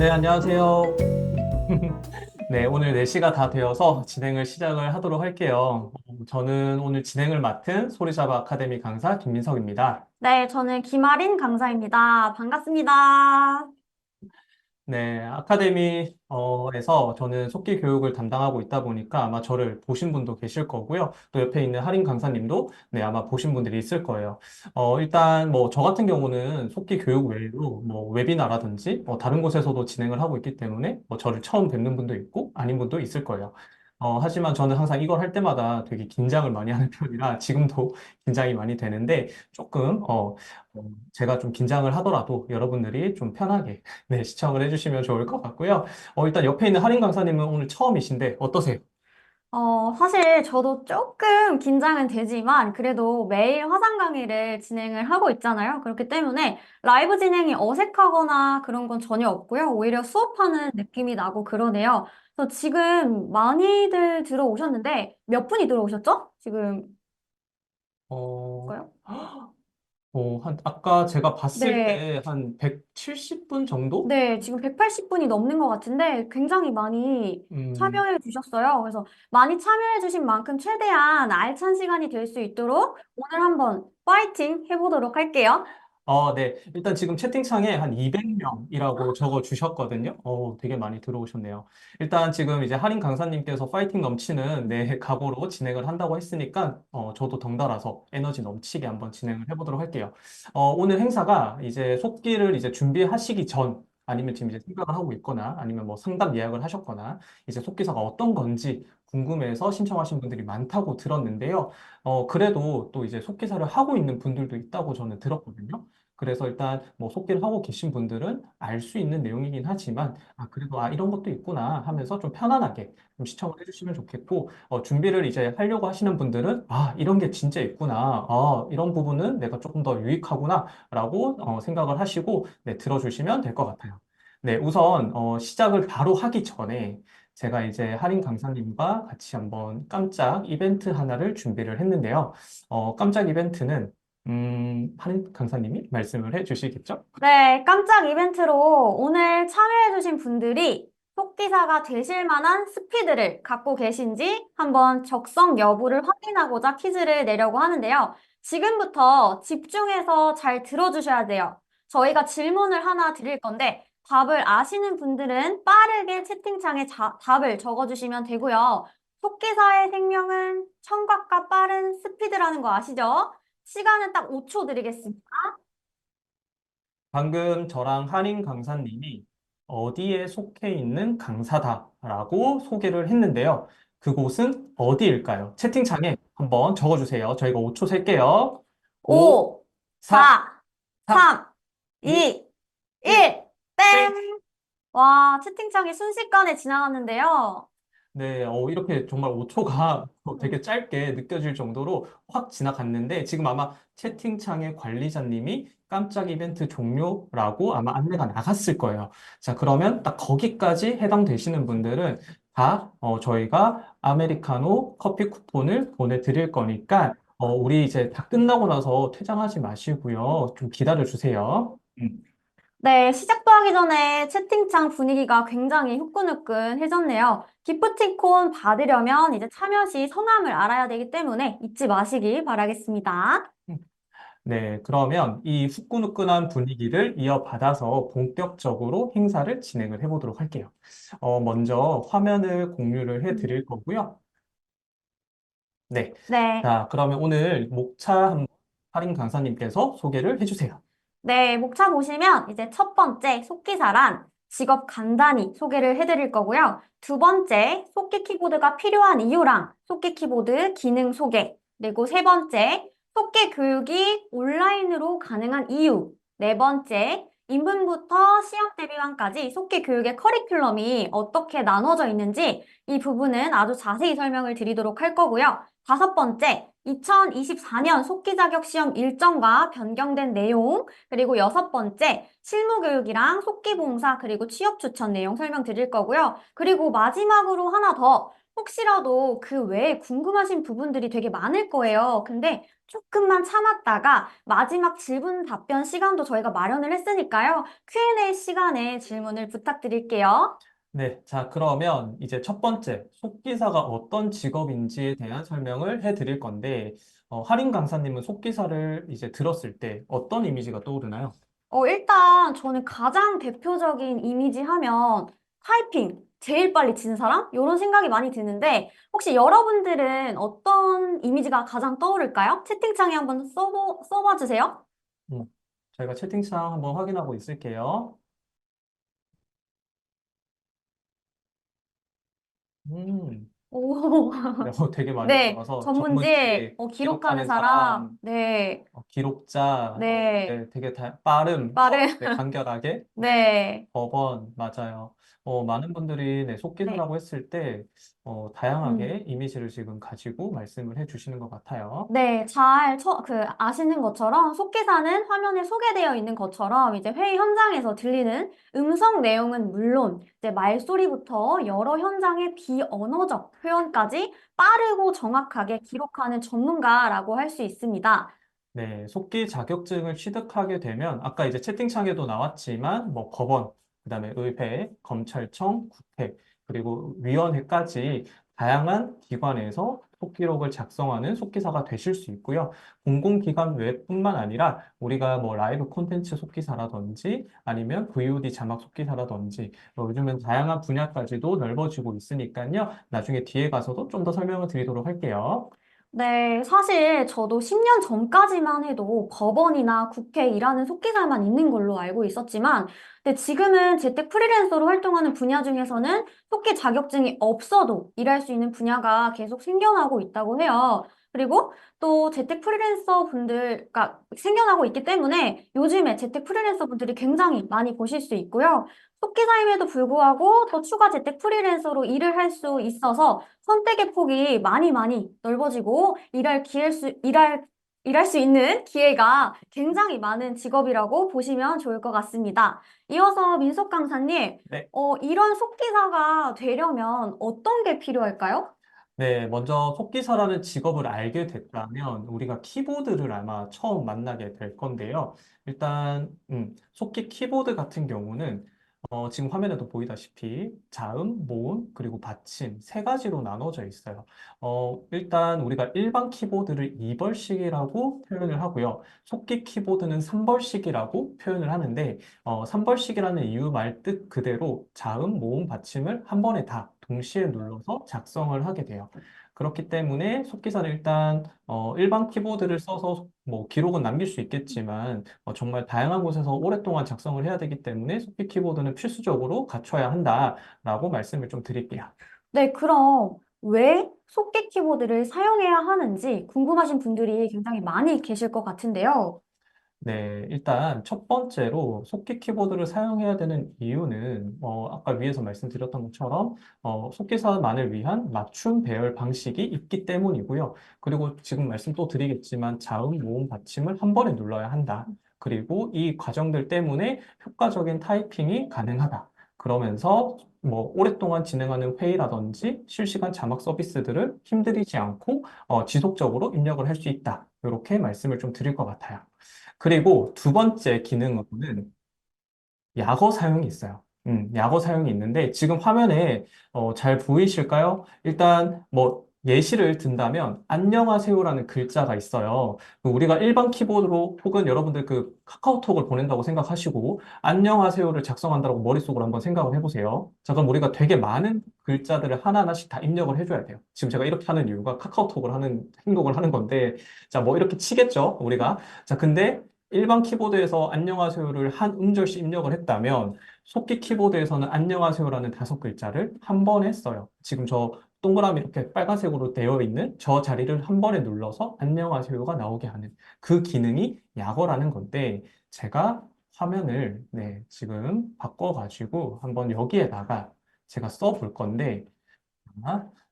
네, 안녕하세요. 네, 오늘 4시가 다 되어서 진행을 시작을 하도록 할게요. 저는 오늘 진행을 맡은 소리자바 아카데미 강사 김민석입니다. 네, 저는 김아린 강사입니다. 반갑습니다. 네, 아카데미에서 저는 속기 교육을 담당하고 있다 보니까 아마 저를 보신 분도 계실 거고요. 또 옆에 있는 할인 강사님도 네, 아마 보신 분들이 있을 거예요. 일단 뭐 저 같은 경우는 속기 교육 외에도 뭐 웨비나라든지 다른 곳에서도 진행을 하고 있기 때문에 뭐 저를 처음 뵙는 분도 있고 아닌 분도 있을 거예요. 하지만 저는 항상 이걸 할 때마다 되게 긴장을 많이 하는 편이라 지금도 긴장이 많이 되는데 조금 제가 좀 긴장을 하더라도 여러분들이 좀 편하게 네, 시청을 해주시면 좋을 것 같고요. 일단 옆에 있는 할인 강사님은 오늘 처음이신데 어떠세요? 사실 저도 조금 긴장은 되지만 그래도 매일 화상 강의를 진행을 하고 있잖아요. 그렇기 때문에 라이브 진행이 어색하거나 그런 건 전혀 없고요. 오히려 수업하는 느낌이 나고 그러네요. 그래서 지금 많이들 들어오셨는데 몇 분이 들어오셨죠? 지금 어, 볼까요? 아까 제가 봤을 네. 때 한 170분 정도? 네, 지금 180분이 넘는 것 같은데 굉장히 많이 음, 참여해 주셨어요. 그래서 많이 참여해 주신 만큼 최대한 알찬 시간이 될 수 있도록 오늘 한번 파이팅 해보도록 할게요. 네. 일단 지금 채팅창에 한 200명이라고 적어 주셨거든요. 되게 많이 들어오셨네요. 일단 지금 이제 할인 강사님께서 파이팅 넘치는 네, 각오로 진행을 한다고 했으니까, 저도 덩달아서 에너지 넘치게 한번 진행을 해보도록 할게요. 오늘 행사가 이제 속기를 이제 준비하시기 전, 아니면 지금 이제 생각을 하고 있거나, 아니면 뭐 상담 예약을 하셨거나, 이제 속기사가 어떤 건지 궁금해서 신청하신 분들이 많다고 들었는데요. 그래도 또 이제 속기사를 하고 있는 분들도 있다고 저는 들었거든요. 그래서 일단 뭐 속기를 하고 계신 분들은 알 수 있는 내용이긴 하지만 그래도 이런 것도 있구나 하면서 좀 편안하게 좀 시청을 해주시면 좋겠고 준비를 이제 하려고 하시는 분들은 이런 게 진짜 있구나 이런 부분은 내가 조금 더 유익하구나 라고 생각을 하시고 네, 들어주시면 될 것 같아요. 네, 우선 시작을 바로 하기 전에 제가 이제 할인 강사님과 같이 한번 깜짝 이벤트 하나를 준비를 했는데요. 깜짝 이벤트는 할인 강사님이 말씀을 해 주시겠죠? 네, 깜짝 이벤트로 오늘 참여해 주신 분들이 속기사가 되실 만한 스피드를 갖고 계신지 한번 적성 여부를 확인하고자 퀴즈를 내려고 하는데요. 지금부터 집중해서 잘 들어주셔야 돼요. 저희가 질문을 하나 드릴 건데 답을 아시는 분들은 빠르게 채팅창에 답을 적어주시면 되고요. 속기사의 생명은 청각과 빠른 스피드라는 거 아시죠? 시간은 딱 5초 드리겠습니다. 방금 저랑 할인 강사님이 어디에 속해 있는 강사다라고 소개를 했는데요. 그곳은 어디일까요? 채팅창에 한번 적어주세요. 저희가 5초 셀게요. 5, 5, 4, 4, 3, 3, 2, 2, 1, 1, 땡! 땡! 와, 채팅창이 순식간에 지나갔는데요. 네, 이렇게 정말 5초가 되게 짧게 느껴질 정도로 확 지나갔는데 지금 아마 채팅창의 관리자님이 깜짝 이벤트 종료라고 아마 안내가 나갔을 거예요. 자, 그러면 딱 거기까지 해당되시는 분들은 다 저희가 아메리카노 커피 쿠폰을 보내드릴 거니까 우리 이제 다 끝나고 나서 퇴장하지 마시고요. 좀 기다려 주세요. 네, 시작도 하기 전에 채팅창 분위기가 굉장히 후끈후끈해졌네요. 기프티콘 받으려면 이제 참여 시 성함을 알아야 되기 때문에 잊지 마시기 바라겠습니다. 네, 그러면 이 후끈후끈한 분위기를 이어받아서 본격적으로 행사를 진행을 해보도록 할게요. 먼저 화면을 공유를 해드릴 거고요. 네. 네. 자, 그러면 오늘 목차 한번 할인 강사님께서 소개를 해주세요. 네, 목차 보시면 이제 첫 번째 속기사란 직업 간단히 소개를 해드릴 거고요. 두 번째, 속기 키보드가 필요한 이유랑 속기 키보드 기능 소개. 그리고 세 번째, 속기 교육이 온라인으로 가능한 이유. 네 번째, 인문부터 시험 대비반까지 속기 교육의 커리큘럼이 어떻게 나눠져 있는지 이 부분은 아주 자세히 설명을 드리도록 할 거고요. 다섯 번째, 2024년 속기 자격 시험 일정과 변경된 내용, 그리고 여섯 번째, 실무교육이랑 속기봉사, 그리고 취업 추천 내용 설명드릴 거고요. 그리고 마지막으로 하나 더, 혹시라도 그 외에 궁금하신 부분들이 되게 많을 거예요. 근데 조금만 참았다가 마지막 질문 답변 시간도 저희가 마련을 했으니까요. Q&A 시간에 질문을 부탁드릴게요. 네, 자, 그러면 이제 첫 번째, 속기사가 어떤 직업인지에 대한 설명을 해드릴 건데, 할인 강사님은 속기사를 이제 들었을 때 어떤 이미지가 떠오르나요? 일단 저는 가장 대표적인 이미지 하면 타이핑 제일 빨리 치는 사람? 이런 생각이 많이 드는데 혹시 여러분들은 어떤 이미지가 가장 떠오를까요? 채팅창에 한번 써봐 주세요. 음, 저희가 채팅창 한번 확인하고 있을게요. 음, 오, 네, 되게 많이 네, 올라와서 전문직, 전문직, 기록하는 기록하는 사람, 사람, 네, 기록자, 네, 네, 되게 빠름, 빠른, 네, 간결하게, 네, 법원, 맞아요. 많은 분들이 네, 네. 속기사라고 했을 때, 음. 다양하게 이미지를 지금 가지고 말씀을 해주시는 것 같아요. 네, 아시는 것처럼 속기사는 화면에 소개되어 있는 것처럼 이제 회의 현장에서 들리는 음성 내용은 물론 이제 말소리부터 여러 현장의 비언어적 표현까지 빠르고 정확하게 기록하는 전문가라고 할 수 있습니다. 네, 속기 자격증을 취득하게 되면, 아까 이제 채팅창에도 나왔지만, 뭐 법원, 그다음에 의회, 검찰청, 국회, 그리고 위원회까지 다양한 기관에서 속기록을 작성하는 속기사가 되실 수 있고요. 공공기관 외뿐만 아니라 우리가 뭐 라이브 콘텐츠 속기사라든지 아니면 VOD 자막 속기사라든지 요즘은 다양한 분야까지도 넓어지고 있으니까요. 나중에 뒤에 가서도 좀 더 설명을 드리도록 할게요. 네, 사실 저도 10년 전까지만 해도 법원이나 국회 일하는 속기사만 있는 걸로 알고 있었지만, 근데 지금은 재택 프리랜서로 활동하는 분야 중에서는 속기 자격증이 없어도 일할 수 있는 분야가 계속 생겨나고 있다고 해요. 그리고 또 재택 프리랜서 분들가 생겨나고 있기 때문에 요즘에 재택 프리랜서 분들이 굉장히 많이 보실 수 있고요. 속기사임에도 불구하고 또 추가 재택 프리랜서로 일을 할 수 있어서 선택의 폭이 많이 많이 넓어지고 일할 수 있는 기회가 굉장히 많은 직업이라고 보시면 좋을 것 같습니다. 이어서 민석 강사님, 네. 이런 속기사가 되려면 어떤 게 필요할까요? 네, 먼저 속기사라는 직업을 알게 됐다면 우리가 키보드를 아마 처음 만나게 될 건데요. 일단 속기 키보드 같은 경우는 지금 화면에도 보이다시피 자음, 모음, 그리고 받침 세 가지로 나눠져 있어요. 일단 우리가 일반 키보드를 2벌씩이라고 표현을 하고요. 속기 키보드는 3벌씩이라고 표현을 하는데 3벌씩이라는 이유 말 뜻 그대로 자음, 모음, 받침을 한 번에 다 동시에 눌러서 작성을 하게 돼요. 그렇기 때문에 속기사는 일단 일반 키보드를 써서 뭐 기록은 남길 수 있겠지만 정말 다양한 곳에서 오랫동안 작성을 해야 되기 때문에 속기 키보드는 필수적으로 갖춰야 한다라고 말씀을 좀 드릴게요. 네, 그럼 왜 속기 키보드를 사용해야 하는지 궁금하신 분들이 굉장히 많이 계실 것 같은데요. 네, 일단 첫 번째로 속기 키보드를 사용해야 되는 이유는 아까 위에서 말씀드렸던 것처럼 속기사만을 위한 맞춤 배열 방식이 있기 때문이고요. 그리고 지금 말씀 또 드리겠지만 자음, 모음, 받침을 한 번에 눌러야 한다. 그리고 이 과정들 때문에 효과적인 타이핑이 가능하다. 그러면서 뭐 오랫동안 진행하는 회의라든지 실시간 자막 서비스들을 힘들이지 않고 지속적으로 입력을 할 수 있다. 이렇게 말씀을 좀 드릴 것 같아요. 그리고 두 번째 기능으로는 약어 사용이 있어요. 약어 사용이 있는데 지금 화면에 잘 보이실까요? 일단 뭐 예시를 든다면 안녕하세요라는 글자가 있어요. 그 우리가 일반 키보드로 혹은 여러분들 그 카카오톡을 보낸다고 생각하시고 안녕하세요를 작성한다고 머릿속으로 한번 생각을 해보세요. 자, 그럼 우리가 되게 많은 글자들을 하나하나씩 다 입력을 해줘야 돼요. 지금 제가 이렇게 하는 이유가 카카오톡을 하는 행동을 하는 건데 자, 뭐 이렇게 치겠죠, 우리가. 자, 근데 일반 키보드에서 안녕하세요를 한 음절씩 입력을 했다면 속기 키보드에서는 안녕하세요라는 다섯 글자를 한 번에 써요. 지금 저 동그라미 이렇게 빨간색으로 되어 있는 저 자리를 한 번에 눌러서 안녕하세요가 나오게 하는 그 기능이 약어라는 건데 제가 화면을 네, 지금 바꿔가지고 한번 여기에다가 제가 써볼 건데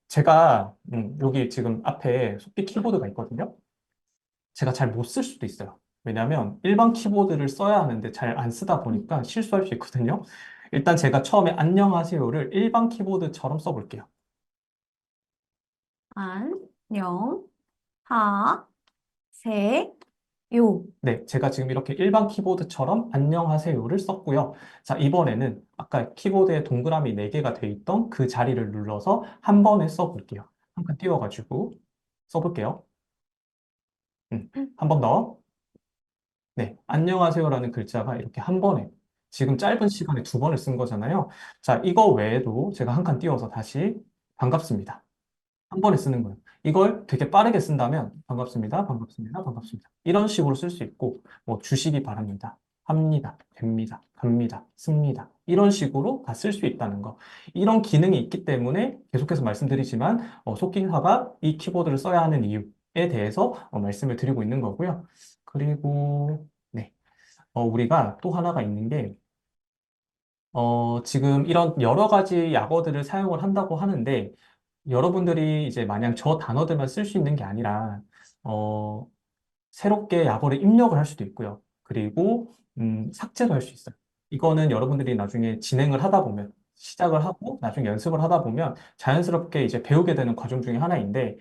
제가 여기 지금 앞에 속기 키보드가 있거든요. 제가 잘 못 쓸 수도 있어요. 왜냐하면 일반 키보드를 써야 하는데 잘 안 쓰다 보니까 실수할 수 있거든요. 일단 제가 처음에 안녕하세요를 일반 키보드처럼 써볼게요. 안녕, 하, 세, 요. 네, 제가 지금 이렇게 일반 키보드처럼 안녕하세요를 썼고요. 자, 이번에는 아까 키보드에 동그라미 4개가 돼 있던 그 자리를 눌러서 한 번에 써볼게요. 한 칸 띄워가지고 써볼게요. 한 번 더. 네, 안녕하세요라는 글자가 이렇게 한 번에 지금 짧은 시간에 2번을 쓴 거잖아요. 자, 이거 외에도 제가 한 칸 띄워서 다시 반갑습니다. 한 번에 쓰는 거예요. 이걸 되게 빠르게 쓴다면 반갑습니다, 반갑습니다, 반갑습니다. 이런 식으로 쓸 수 있고, 뭐 주시기 바랍니다, 합니다, 됩니다, 갑니다, 씁니다. 이런 식으로 다 쓸 수 있다는 거. 이런 기능이 있기 때문에 계속해서 말씀드리지만 속기사가 이 키보드를 써야 하는 이유에 대해서 말씀을 드리고 있는 거고요. 그리고 네, 우리가 또 하나가 있는 게 지금 이런 여러 가지 약어들을 사용을 한다고 하는데 여러분들이 이제 마냥 저 단어들만 쓸 수 있는 게 아니라, 어, 새롭게 약어를 입력을 할 수도 있고요. 그리고, 삭제도 할 수 있어요. 이거는 여러분들이 나중에 진행을 하다 보면, 시작을 하고, 나중에 연습을 하다 보면 자연스럽게 이제 배우게 되는 과정 중에 하나인데,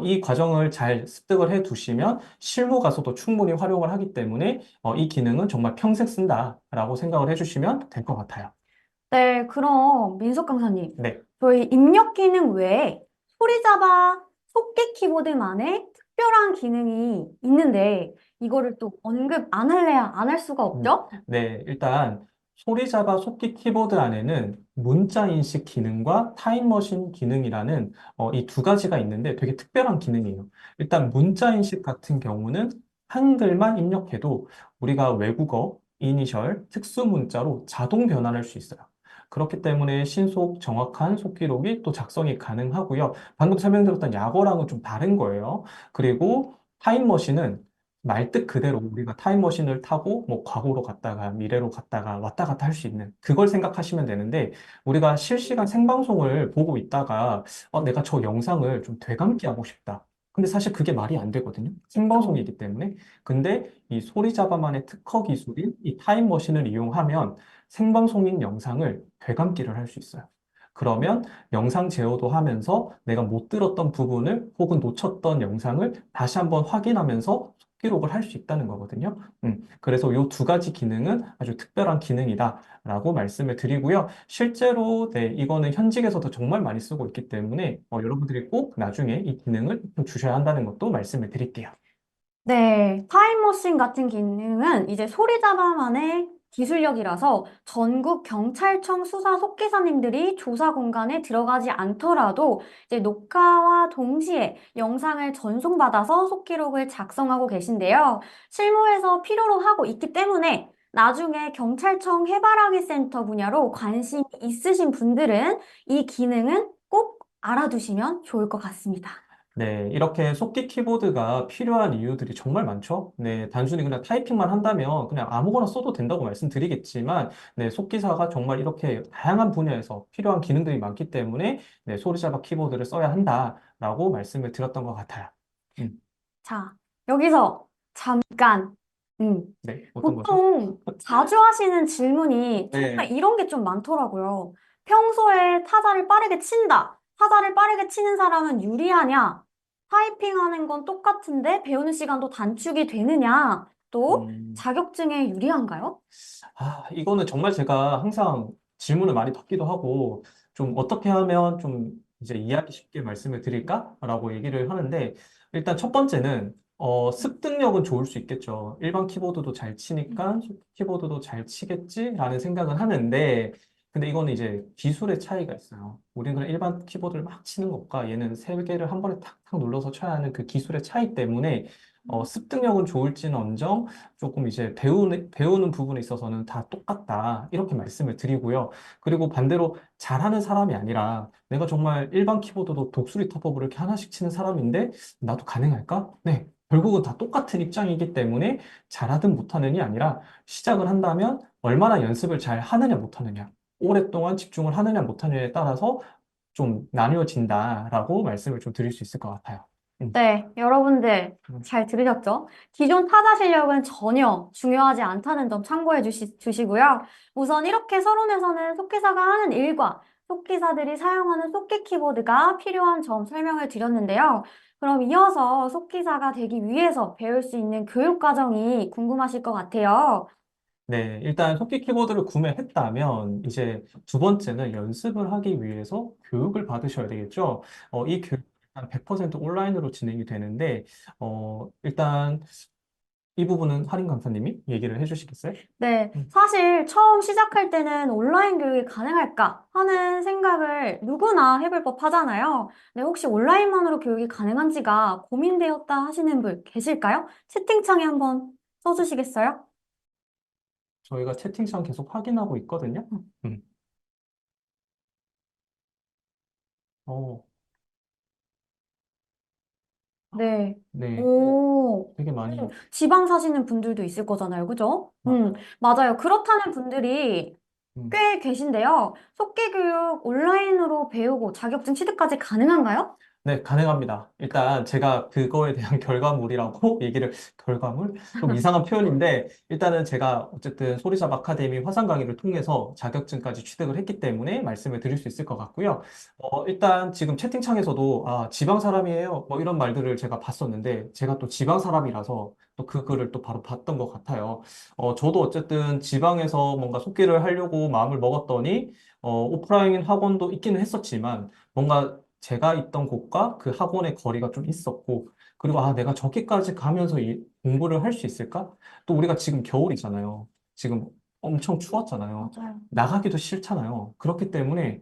이 과정을 잘 습득을 해 두시면 실무 가서도 충분히 활용을 하기 때문에, 이 기능은 정말 평생 쓴다라고 생각을 해주시면 될 것 같아요. 네, 그럼 민석 강사님, 네. 저희 입력 기능 외에 소리잡아 속기 키보드만의 특별한 기능이 있는데 이거를 또 언급 안 할래야 안 할 수가 없죠? 네, 일단 소리잡아 속기 키보드 안에는 문자 인식 기능과 타임머신 기능이라는 이 2가지가 있는데 되게 특별한 기능이에요. 일단 문자 인식 같은 경우는 한글만 입력해도 우리가 외국어, 이니셜, 특수 문자로 자동 변환할 수 있어요. 그렇기 때문에 신속, 정확한 속기록이 또 작성이 가능하고요. 방금 설명드렸던 약어랑은 좀 다른 거예요. 그리고 타임머신은 말뜻 그대로 우리가 타임머신을 타고 뭐 과거로 갔다가 미래로 갔다가 왔다 갔다 할 수 있는 그걸 생각하시면 되는데 우리가 실시간 생방송을 보고 있다가 내가 저 영상을 좀 되감기 하고 싶다. 근데 사실 그게 말이 안 되거든요. 그쵸. 생방송이기 때문에. 근데 이 소리잡아만의 특허 기술인 이 타임머신을 이용하면 생방송인 영상을 되감기를 할 수 있어요. 그러면 영상 제어도 하면서 내가 못 들었던 부분을 혹은 놓쳤던 영상을 다시 한번 확인하면서 기록을 할 수 있다는 거거든요. 그래서 이 2가지 기능은 아주 특별한 기능이다라고 말씀을 드리고요. 실제로 네, 이거는 현직에서도 정말 많이 쓰고 있기 때문에 여러분들이 꼭 나중에 이 기능을 좀 주셔야 한다는 것도 말씀을 드릴게요. 네, 타임머신 같은 기능은 이제 소리잡아만의 기술력이라서 전국 경찰청 수사 속기사님들이 조사 공간에 들어가지 않더라도 이제 녹화와 동시에 영상을 전송받아서 속기록을 작성하고 계신데요. 실무에서 필요로 하고 있기 때문에 나중에 경찰청 해바라기 센터 분야로 관심이 있으신 분들은 이 기능은 꼭 알아두시면 좋을 것 같습니다. 네, 이렇게 속기 키보드가 필요한 이유들이 정말 많죠. 네, 단순히 그냥 타이핑만 한다면 그냥 아무거나 써도 된다고 말씀드리겠지만, 네, 속기사가 정말 이렇게 다양한 분야에서 필요한 기능들이 많기 때문에, 네, 소리잡아 키보드를 써야 한다라고 말씀을 드렸던 것 같아요. 음, 자, 여기서 잠깐, 네, 어떤 거죠? 보통 자주 하시는 질문이 정말 네. 이런 게 좀 많더라고요. 평소에 타자를 빠르게 친다. 타자를 빠르게 치는 사람은 유리하냐? 타이핑하는 건 똑같은데 배우는 시간도 단축이 되느냐? 또 음. 자격증에 유리한가요? 이거는 정말 제가 항상 질문을 많이 받기도 하고, 좀 어떻게 하면 좀 이제 이해하기 쉽게 말씀을 드릴까라고 얘기를 하는데, 일단 첫 번째는, 습득력은 좋을 수 있겠죠. 일반 키보드도 잘 치니까 키보드도 잘 치겠지라는 생각은 하는데, 근데 이거는 이제 기술의 차이가 있어요. 우리는 그냥 일반 키보드를 막 치는 것과 얘는 3개를 한 번에 탁탁 눌러서 쳐야 하는 그 기술의 차이 때문에, 습득력은 좋을지언정 조금 이제 배우는 부분에 있어서는 다 똑같다. 이렇게 말씀을 드리고요. 그리고 반대로 잘하는 사람이 아니라 내가 정말 일반 키보드도 독수리 타법으로 이렇게 하나씩 치는 사람인데 나도 가능할까? 네. 결국은 다 똑같은 입장이기 때문에 잘하든 못하느냐 아니라 시작을 한다면 얼마나 연습을 잘 하느냐 못하느냐. 오랫동안 집중을 하느냐 못하느냐에 따라서 좀 나뉘어진다라고 말씀을 좀 드릴 수 있을 것 같아요. 음, 네, 여러분들 음, 잘 들으셨죠? 기존 타자 실력은 전혀 중요하지 않다는 점 참고해 주시고요. 우선 이렇게 서론에서는 속기사가 하는 일과 속기사들이 사용하는 속기 키보드가 필요한 점 설명을 드렸는데요. 그럼 이어서 속기사가 되기 위해서 배울 수 있는 교육 과정이 궁금하실 것 같아요. 네, 일단 토끼 키보드를 구매했다면 이제 두 번째는 연습을 하기 위해서 교육을 받으셔야 되겠죠. 이 교육은 100% 온라인으로 진행이 되는데, 일단 이 부분은 할인 강사님이 얘기를 해주시겠어요? 네, 음. 사실 처음 시작할 때는 온라인 교육이 가능할까 하는 생각을 누구나 해볼 법 하잖아요. 네, 혹시 온라인만으로 교육이 가능한지가 고민되었다 하시는 분 계실까요? 채팅창에 한번 써주시겠어요? 저희가 채팅창 계속 확인하고 있거든요. 음. 어, 네. 네, 오, 되게 많이, 지방 사시는 분들도 있을 거잖아요. 그죠? 맞아요. 맞아요. 그렇다는 분들이 음. 꽤 계신데요. 속기 교육 온라인으로 배우고 자격증 취득까지 가능한가요? 네, 가능합니다. 일단 제가 그거에 대한 결과물이라고 얘기를, 결과물? 좀 이상한 표현인데, 일단은 제가 어쨌든 소리잡 아카데미 화상 강의를 통해서 자격증까지 취득을 했기 때문에 말씀을 드릴 수 있을 것 같고요. 일단 지금 채팅창에서도, 아, 지방 사람이에요. 뭐 이런 말들을 제가 봤었는데, 제가 또 지방 사람이라서 또 그 글을 또 바로 봤던 것 같아요. 저도 어쨌든 지방에서 뭔가 속기를 하려고 마음을 먹었더니, 오프라인 학원도 있기는 했었지만, 뭔가 제가 있던 곳과 그 학원의 거리가 좀 있었고, 그리고 아, 내가 저기까지 가면서 공부를 할 수 있을까? 또 우리가 지금 겨울이잖아요. 지금 엄청 추웠잖아요. 맞아요. 나가기도 싫잖아요. 그렇기 때문에,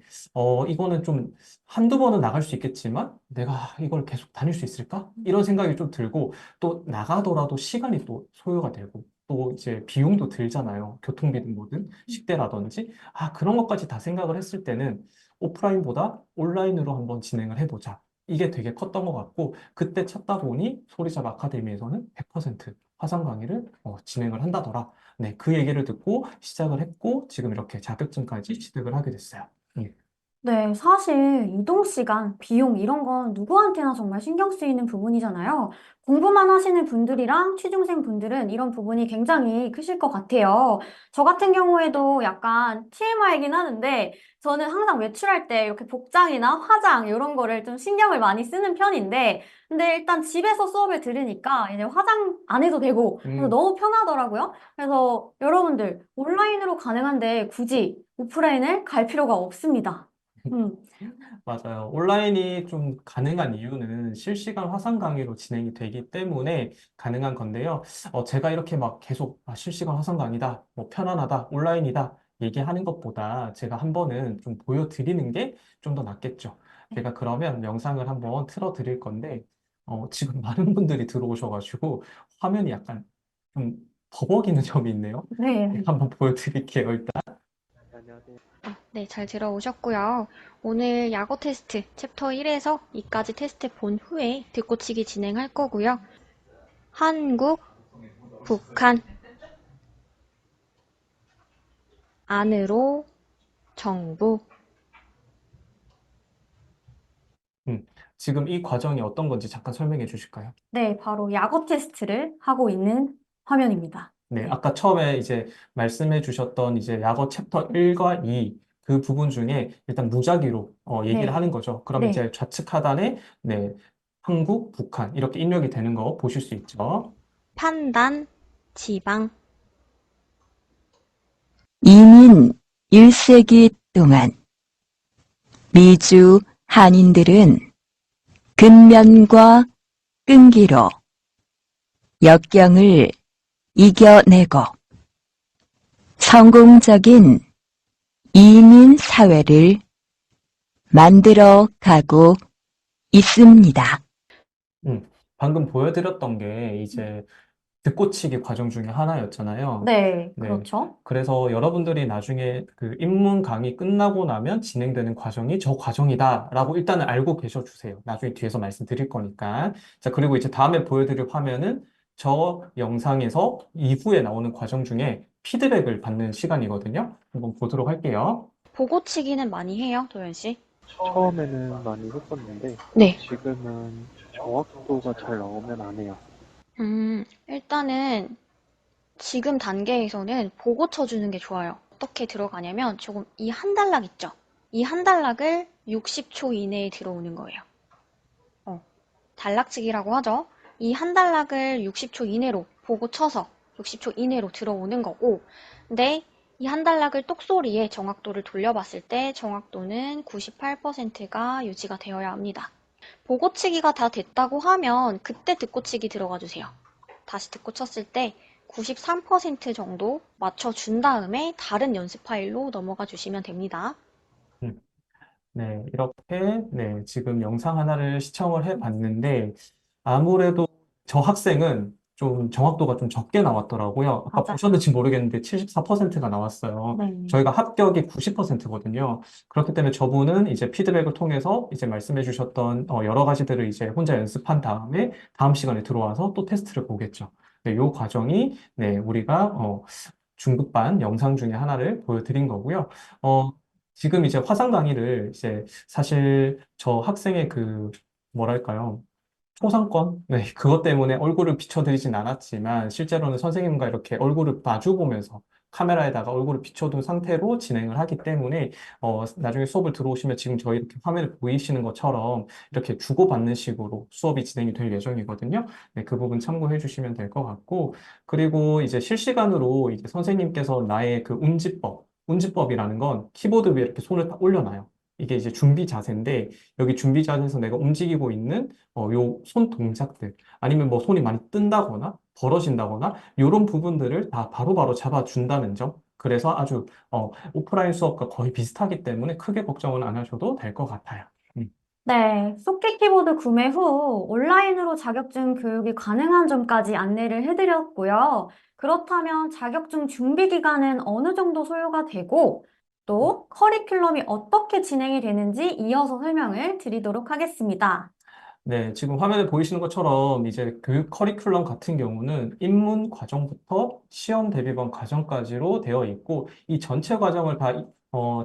이거는 좀 한두 번은 나갈 수 있겠지만, 내가 이걸 계속 다닐 수 있을까? 이런 생각이 좀 들고, 또 나가더라도 시간이 또 소요가 되고, 또 이제 비용도 들잖아요. 교통비든 뭐든, 식대라든지. 아, 그런 것까지 다 생각을 했을 때는, 오프라인보다 온라인으로 한번 진행을 해보자. 이게 되게 컸던 것 같고, 그때 찾다 보니 소리잡 아카데미에서는 100% 화상 강의를 진행을 한다더라. 네, 그 얘기를 듣고 시작을 했고, 지금 이렇게 자격증까지 취득을 하게 됐어요. 예. 네, 사실 이동 시간, 비용 이런 건 누구한테나 정말 신경 쓰이는 부분이잖아요. 공부만 하시는 분들이랑 취중생 분들은 이런 부분이 굉장히 크실 것 같아요. 저 같은 경우에도 약간 TMI이긴 하는데 저는 항상 외출할 때 이렇게 복장이나 화장 이런 거를 좀 신경을 많이 쓰는 편인데 근데 일단 집에서 수업을 들으니까 이제 화장 안 해도 되고 그래서 음, 너무 편하더라고요. 그래서 여러분들 온라인으로 가능한데 굳이 오프라인을 갈 필요가 없습니다. 음, 맞아요. 온라인이 좀 가능한 이유는 실시간 화상 강의로 진행이 되기 때문에 가능한 건데요. 제가 이렇게 막 계속 아, 실시간 화상 강의다, 뭐 편안하다, 온라인이다 얘기하는 것보다 제가 한 번은 좀 보여드리는 게 좀 더 낫겠죠. 제가 그러면 영상을 한번 틀어 드릴 건데, 지금 많은 분들이 들어오셔가지고 화면이 약간 좀 버벅이는 점이 있네요. 네, 네. 한번 보여드릴게요, 일단. 네, 잘 들어오셨고요. 오늘 약어 테스트 챕터 1에서 2까지 테스트 본 후에 듣고치기 진행할 거고요. 한국, 북한, 안으로, 정부. 음, 지금 이 과정이 어떤 건지 잠깐 설명해 주실까요? 네, 바로 약어 테스트를 하고 있는 화면입니다. 네, 네. 아까 처음에 이제 말씀해 주셨던 이제 약어 챕터 1과 2 그 부분 중에 일단 무작위로 얘기를 네. 하는 거죠. 그럼 네. 이제 좌측 하단에 네, 한국, 북한 이렇게 입력이 되는 거 보실 수 있죠. 판단, 지방. 이민 1세기 동안 미주 한인들은 근면과 끈기로 역경을 이겨내고 성공적인 이민 사회를 만들어 가고 있습니다. 방금 보여드렸던 게 이제 듣고치기 과정 중에 하나였잖아요. 네, 네. 그렇죠. 그래서 여러분들이 나중에 그 입문 강의 끝나고 나면 진행되는 과정이 저 과정이다라고 일단은 알고 계셔 주세요. 나중에 뒤에서 말씀드릴 거니까. 자, 그리고 이제 다음에 보여드릴 화면은 저 영상에서 이후에 나오는 과정 중에 피드백을 받는 시간이거든요. 한번 보도록 할게요. 보고치기는 많이 해요, 도현 씨? 처음에는 많이 했었는데 네. 지금은 정확도가 잘 나오면 안 해요. 일단은 지금 단계에서는 보고 쳐주는 게 좋아요. 어떻게 들어가냐면 조금 이 한 단락 있죠? 이 한 단락을 60초 이내에 들어오는 거예요. 단락치기라고 하죠. 이 한 단락을 60초 이내로 보고 쳐서 60초 이내로 들어오는 거고, 근데 이 한 단락을 똑소리에 정확도를 돌려봤을 때 정확도는 98%가 유지가 되어야 합니다. 보고치기가 다 됐다고 하면 그때 듣고치기 들어가 주세요. 다시 듣고 쳤을 때 93% 정도 맞춰준 다음에 다른 연습 파일로 넘어가 주시면 됩니다. 음. 네, 이렇게, 네, 지금 영상 하나를 시청을 해 봤는데, 아무래도 저 학생은 좀 정확도가 좀 적게 나왔더라고요. 아까 맞아요. 보셨는지 모르겠는데 74%가 나왔어요. 네. 저희가 합격이 90%거든요. 그렇기 때문에 저분은 이제 피드백을 통해서 이제 말씀해 주셨던 여러 가지들을 이제 혼자 연습한 다음에 다음 시간에 들어와서 또 테스트를 보겠죠. 네, 요 과정이, 네, 우리가, 중급반 영상 중에 하나를 보여드린 거고요. 어, 지금 이제 화상 강의를 이제 사실 저 학생의 그, 뭐랄까요. 초상권? 네, 그것 때문에 얼굴을 비춰드리진 않았지만, 실제로는 선생님과 이렇게 얼굴을 마주 보면서 카메라에다가 얼굴을 비춰둔 상태로 진행을 하기 때문에, 나중에 수업을 들어오시면 지금 저희 이렇게 화면을 보이시는 것처럼 이렇게 주고받는 식으로 수업이 진행이 될 예정이거든요. 네, 그 부분 참고해 주시면 될 것 같고, 그리고 이제 실시간으로 이제 선생님께서 나의 그 운지법이라는 건 키보드 위에 이렇게 손을 딱 올려놔요. 이게 이제 준비 자세인데, 여기 준비 자세에서 내가 움직이고 있는 요 손 동작들, 아니면 뭐 손이 많이 뜬다거나 벌어진다거나, 이런 부분들을 다 바로바로 잡아준다는 점. 그래서 아주, 오프라인 수업과 거의 비슷하기 때문에 크게 걱정은 안 하셔도 될 것 같아요. 음. 네, 소켓 키보드 구매 후 온라인으로 자격증 교육이 가능한 점까지 안내를 해드렸고요. 그렇다면 자격증 준비 기간은 어느 정도 소요가 되고 또 커리큘럼이 어떻게 진행이 되는지 이어서 설명을 드리도록 하겠습니다. 네, 지금 화면에 보이시는 것처럼 이제 교육 커리큘럼 같은 경우는 입문 과정부터 시험 대비번 과정까지로 되어 있고, 이 전체 과정을 다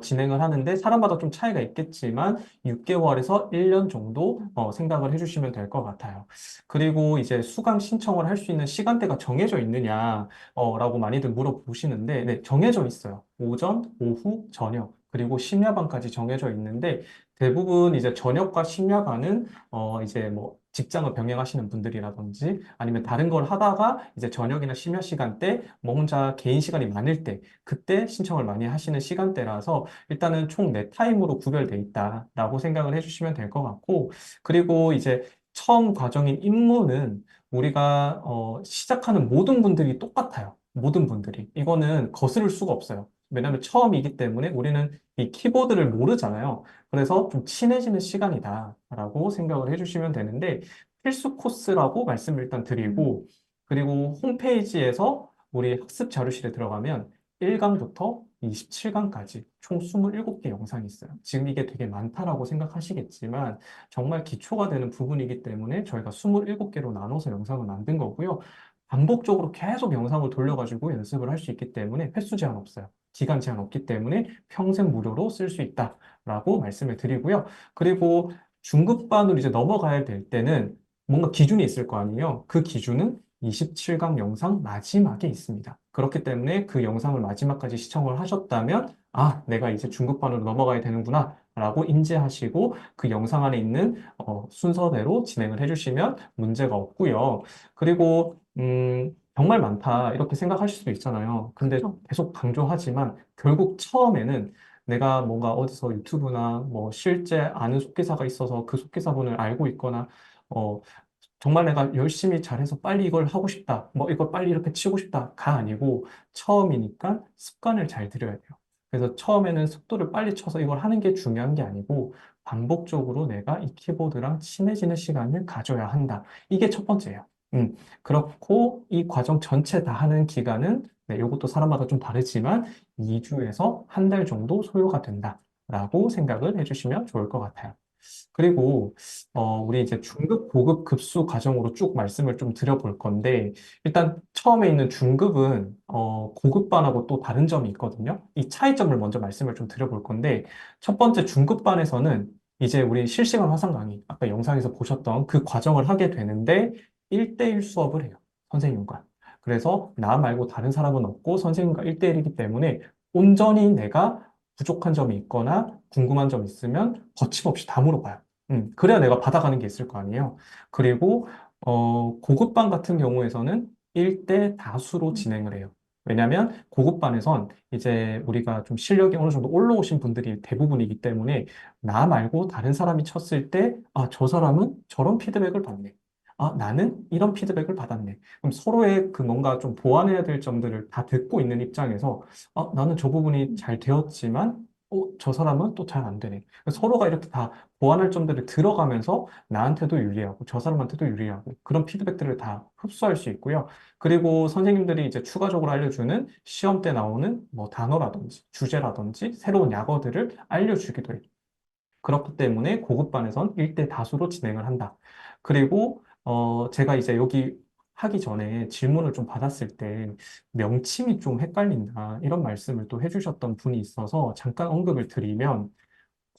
진행을 하는데 사람마다 좀 차이가 있겠지만 6개월에서 1년 정도 생각을 해주시면 될 것 같아요. 그리고 이제 수강 신청을 할 수 있는 시간대가 정해져 있느냐 라고 많이들 물어보시는데, 네, 정해져 있어요. 오전, 오후, 저녁, 그리고 심야반까지 정해져 있는데, 대부분 이제 저녁과 심야반은 이제 뭐 직장을 병행하시는 분들이라든지 아니면 다른 걸 하다가 이제 저녁이나 심야 시간대 뭐 혼자 개인 시간이 많을 때 그때 신청을 많이 하시는 시간대라서 일단은 총 네 타임으로 구별돼 있다라고 생각을 해주시면 될 것 같고, 그리고 이제 처음 과정인 입문은 우리가 시작하는 모든 분들이 똑같아요. 모든 분들이. 이거는 거스를 수가 없어요. 왜냐하면 처음이기 때문에 우리는 이 키보드를 모르잖아요. 그래서 좀 친해지는 시간이다라고 생각을 해주시면 되는데, 필수 코스라고 말씀을 일단 드리고, 그리고 홈페이지에서 우리 학습 자료실에 들어가면 1강부터 27강까지 총 27개 영상이 있어요. 지금 이게 되게 많다라고 생각하시겠지만 정말 기초가 되는 부분이기 때문에 저희가 27개로 나눠서 영상을 만든 거고요. 반복적으로 계속 영상을 돌려가지고 연습을 할 수 있기 때문에 횟수 제한 없어요. 기간 제한 없기 때문에 평생 무료로 쓸 수 있다라고 말씀을 드리고요. 그리고 중급반으로 이제 넘어가야 될 때는 뭔가 기준이 있을 거 아니에요. 그 기준은 27강 영상 마지막에 있습니다. 그렇기 때문에 그 영상을 마지막까지 시청을 하셨다면, 아, 내가 이제 중급반으로 넘어가야 되는구나, 라고 인지하시고 그 영상 안에 있는 순서대로 진행을 해주시면 문제가 없고요. 그리고, 정말 많다, 이렇게 생각하실 수도 있잖아요. 근데 그쵸. 계속 강조하지만, 결국 처음에는 내가 뭔가 어디서 유튜브나 뭐 실제 아는 속기사가 있어서 그 속기사분을 알고 있거나, 어, 정말 내가 열심히 잘해서 빨리 이걸 하고 싶다, 뭐 이걸 빨리 이렇게 치고 싶다가 아니고 처음이니까 습관을 잘 들여야 돼요. 그래서 처음에는 속도를 빨리 쳐서 이걸 하는 게 중요한 게 아니고 반복적으로 내가 이 키보드랑 친해지는 시간을 가져야 한다. 이게 첫 번째예요. 그렇고 이 과정 전체 다 하는 기간은 네, 이것도 사람마다 좀 다르지만 2주에서 한 달 정도 소요가 된다라고 생각을 해주시면 좋을 것 같아요. 그리고 우리 이제 중급, 고급 급수 과정으로 쭉 말씀을 좀 드려볼 건데, 일단 처음에 있는 중급은 고급반하고 또 다른 점이 있거든요. 이 차이점을 먼저 말씀을 좀 드려볼 건데, 첫 번째 중급반에서는 이제 우리 실시간 화상 강의, 아까 영상에서 보셨던 그 과정을 하게 되는데, 1대1 수업을 해요. 선생님과. 그래서 나 말고 다른 사람은 없고 선생님과 1대1이기 때문에 온전히 내가 부족한 점이 있거나 궁금한 점 있으면 거침없이 다 물어봐요. 그래야 내가 받아가는 게 있을 거 아니에요. 그리고 고급반 같은 경우에서는 1대 다수로 진행을 해요. 왜냐하면 고급반에선 이제 우리가 좀 실력이 어느 정도 올라오신 분들이 대부분이기 때문에 나 말고 다른 사람이 쳤을 때, 아, 저 사람은 저런 피드백을 받네. 아, 나는 이런 피드백을 받았네. 그럼 서로의 그 뭔가 좀 보완해야 될 점들을 다 듣고 있는 입장에서, 아, 나는 저 부분이 잘 되었지만, 저 사람은 또 잘 안 되네. 서로가 이렇게 다 보완할 점들을 들어가면서 나한테도 유리하고 저 사람한테도 유리하고 그런 피드백들을 다 흡수할 수 있고요. 그리고 선생님들이 이제 추가적으로 알려주는 시험 때 나오는 뭐 단어라든지 주제라든지 새로운 약어들을 알려주기도 해요. 그렇기 때문에 고급반에선 1대 다수로 진행을 한다. 그리고 제가 이제 여기 하기 전에 질문을 좀 받았을 때 명칭이 좀 헷갈린다. 이런 말씀을 또 해주셨던 분이 있어서 잠깐 언급을 드리면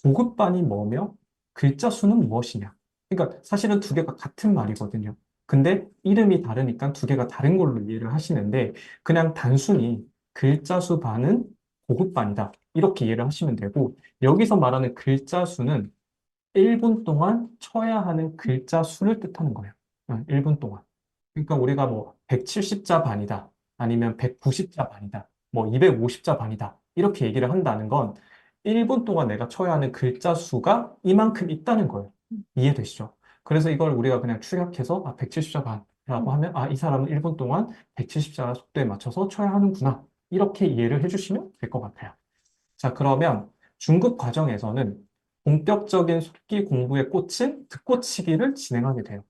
고급반이 뭐며 글자 수는 무엇이냐. 그러니까 사실은 두 개가 같은 말이거든요. 근데 이름이 다르니까 두 개가 다른 걸로 이해를 하시는데 그냥 단순히 글자 수 반은 고급반이다. 이렇게 이해를 하시면 되고 여기서 말하는 글자 수는 1분 동안 쳐야 하는 글자 수를 뜻하는 거예요. 1분 동안. 그러니까 우리가 뭐 170자 반이다. 아니면 190자 반이다. 뭐 250자 반이다. 이렇게 얘기를 한다는 건 1분 동안 내가 쳐야 하는 글자 수가 이만큼 있다는 거예요. 이해되시죠? 그래서 이걸 우리가 그냥 축약해서 170자 반이라고 하면 이 사람은 1분 동안 170자 속도에 맞춰서 쳐야 하는구나. 이렇게 이해를 해주시면 될 것 같아요. 자, 그러면 중급 과정에서는 본격적인 속기 공부에 꽂힌 듣꽂히기를 진행하게 돼요.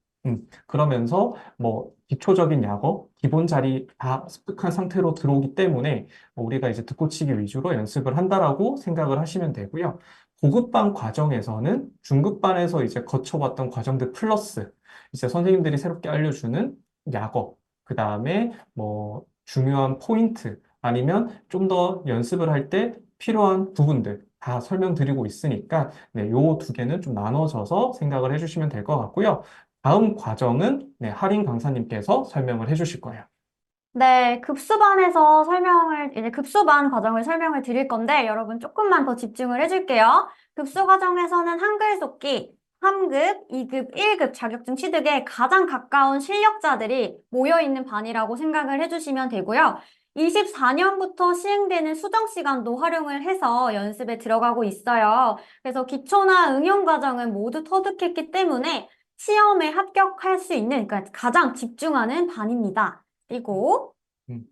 그러면서 뭐 기초적인 약어, 기본 자리 다 습득한 상태로 들어오기 때문에 우리가 이제 듣고치기 위주로 연습을 한다라고 생각을 하시면 되고요. 고급반 과정에서는 중급반에서 이제 거쳐봤던 과정들 플러스 이제 선생님들이 새롭게 알려주는 약어, 그 다음에 뭐 중요한 포인트 아니면 좀 더 연습을 할 때 필요한 부분들 다 설명드리고 있으니까 네, 요 두 개는 좀 나눠져서 생각을 해주시면 될 것 같고요. 다음 과정은 네, 할인 강사님께서 설명을 해주실 거예요. 네, 이제 급수반 과정을 설명을 드릴 건데, 여러분 조금만 더 집중을 해줄게요. 급수 과정에서는 한글 속기, 3급, 2급, 1급 자격증 취득에 가장 가까운 실력자들이 모여있는 반이라고 생각을 해주시면 되고요. 24년부터 시행되는 수정 시간도 활용을 해서 연습에 들어가고 있어요. 그래서 기초나 응용 과정은 모두 터득했기 때문에 시험에 합격할 수 있는, 그러니까 가장 집중하는 반입니다. 그리고 음,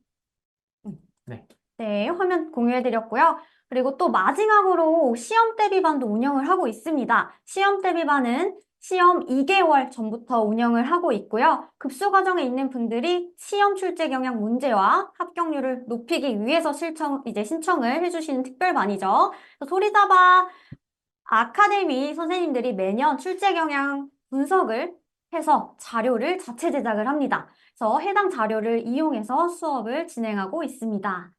음, 네. 네, 화면 공유해드렸고요. 그리고 또 마지막으로 시험 대비반도 운영을 하고 있습니다. 시험 대비반은 시험 2개월 전부터 운영을 하고 있고요. 급수 과정에 있는 분들이 시험 출제 경향 문제와 합격률을 높이기 위해서 신청을 해주시는 특별반이죠. 그래서 소리잡아 아카데미 선생님들이 매년 출제 경향 분석을 해서 자료를 자체 제작을 합니다. 그래서 해당 자료를 이용해서 수업을 진행하고 있습니다.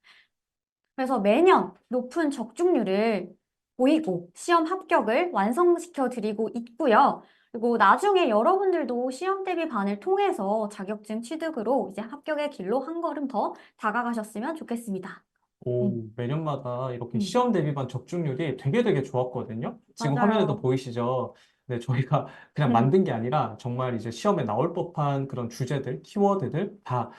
그래서 매년 높은 적중률을 보이고 시험 합격을 완성시켜 드리고 있고요. 그리고 나중에 여러분들도 시험 대비반을 통해서 자격증 취득으로 이제 합격의 길로 한 걸음 더 다가가셨으면 좋겠습니다. 매년마다 이렇게 음, 시험 대비반 적중률이 되게 좋았거든요. 지금 화면에도 맞아요. 보이시죠? 네, 저희가 그냥 만든 게 아니라 정말 이제 시험에 나올 법한 그런 주제들, 키워드들 다,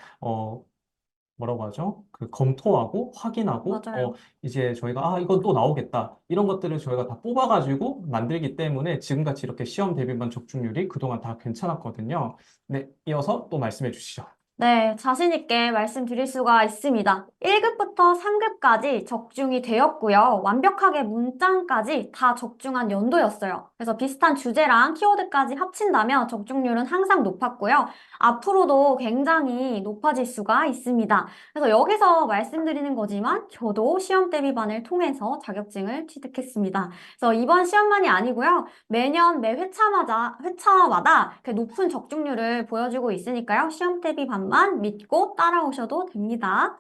뭐라고 하죠? 그 검토하고 확인하고 맞아요. 이제 저희가 이건 또 나오겠다 이런 것들을 저희가 다 뽑아가지고 만들기 때문에 지금같이 이렇게 시험 대비반 적중률이 그동안 다 괜찮았거든요. 네, 이어서 또 말씀해 주시죠. 네, 자신 있게 말씀드릴 수가 있습니다. 1급부터 3급까지 적중이 되었고요. 완벽하게 문장까지 다 적중한 연도였어요. 그래서 비슷한 주제랑 키워드까지 합친다면 적중률은 항상 높았고요. 앞으로도 굉장히 높아질 수가 있습니다. 그래서 여기서 말씀드리는 거지만 저도 시험 대비반을 통해서 자격증을 취득했습니다. 그래서 이번 시험만이 아니고요. 매년 매 회차마다 그 높은 적중률을 보여주고 있으니까요. 시험 대비반만 믿고 따라오셔도 됩니다.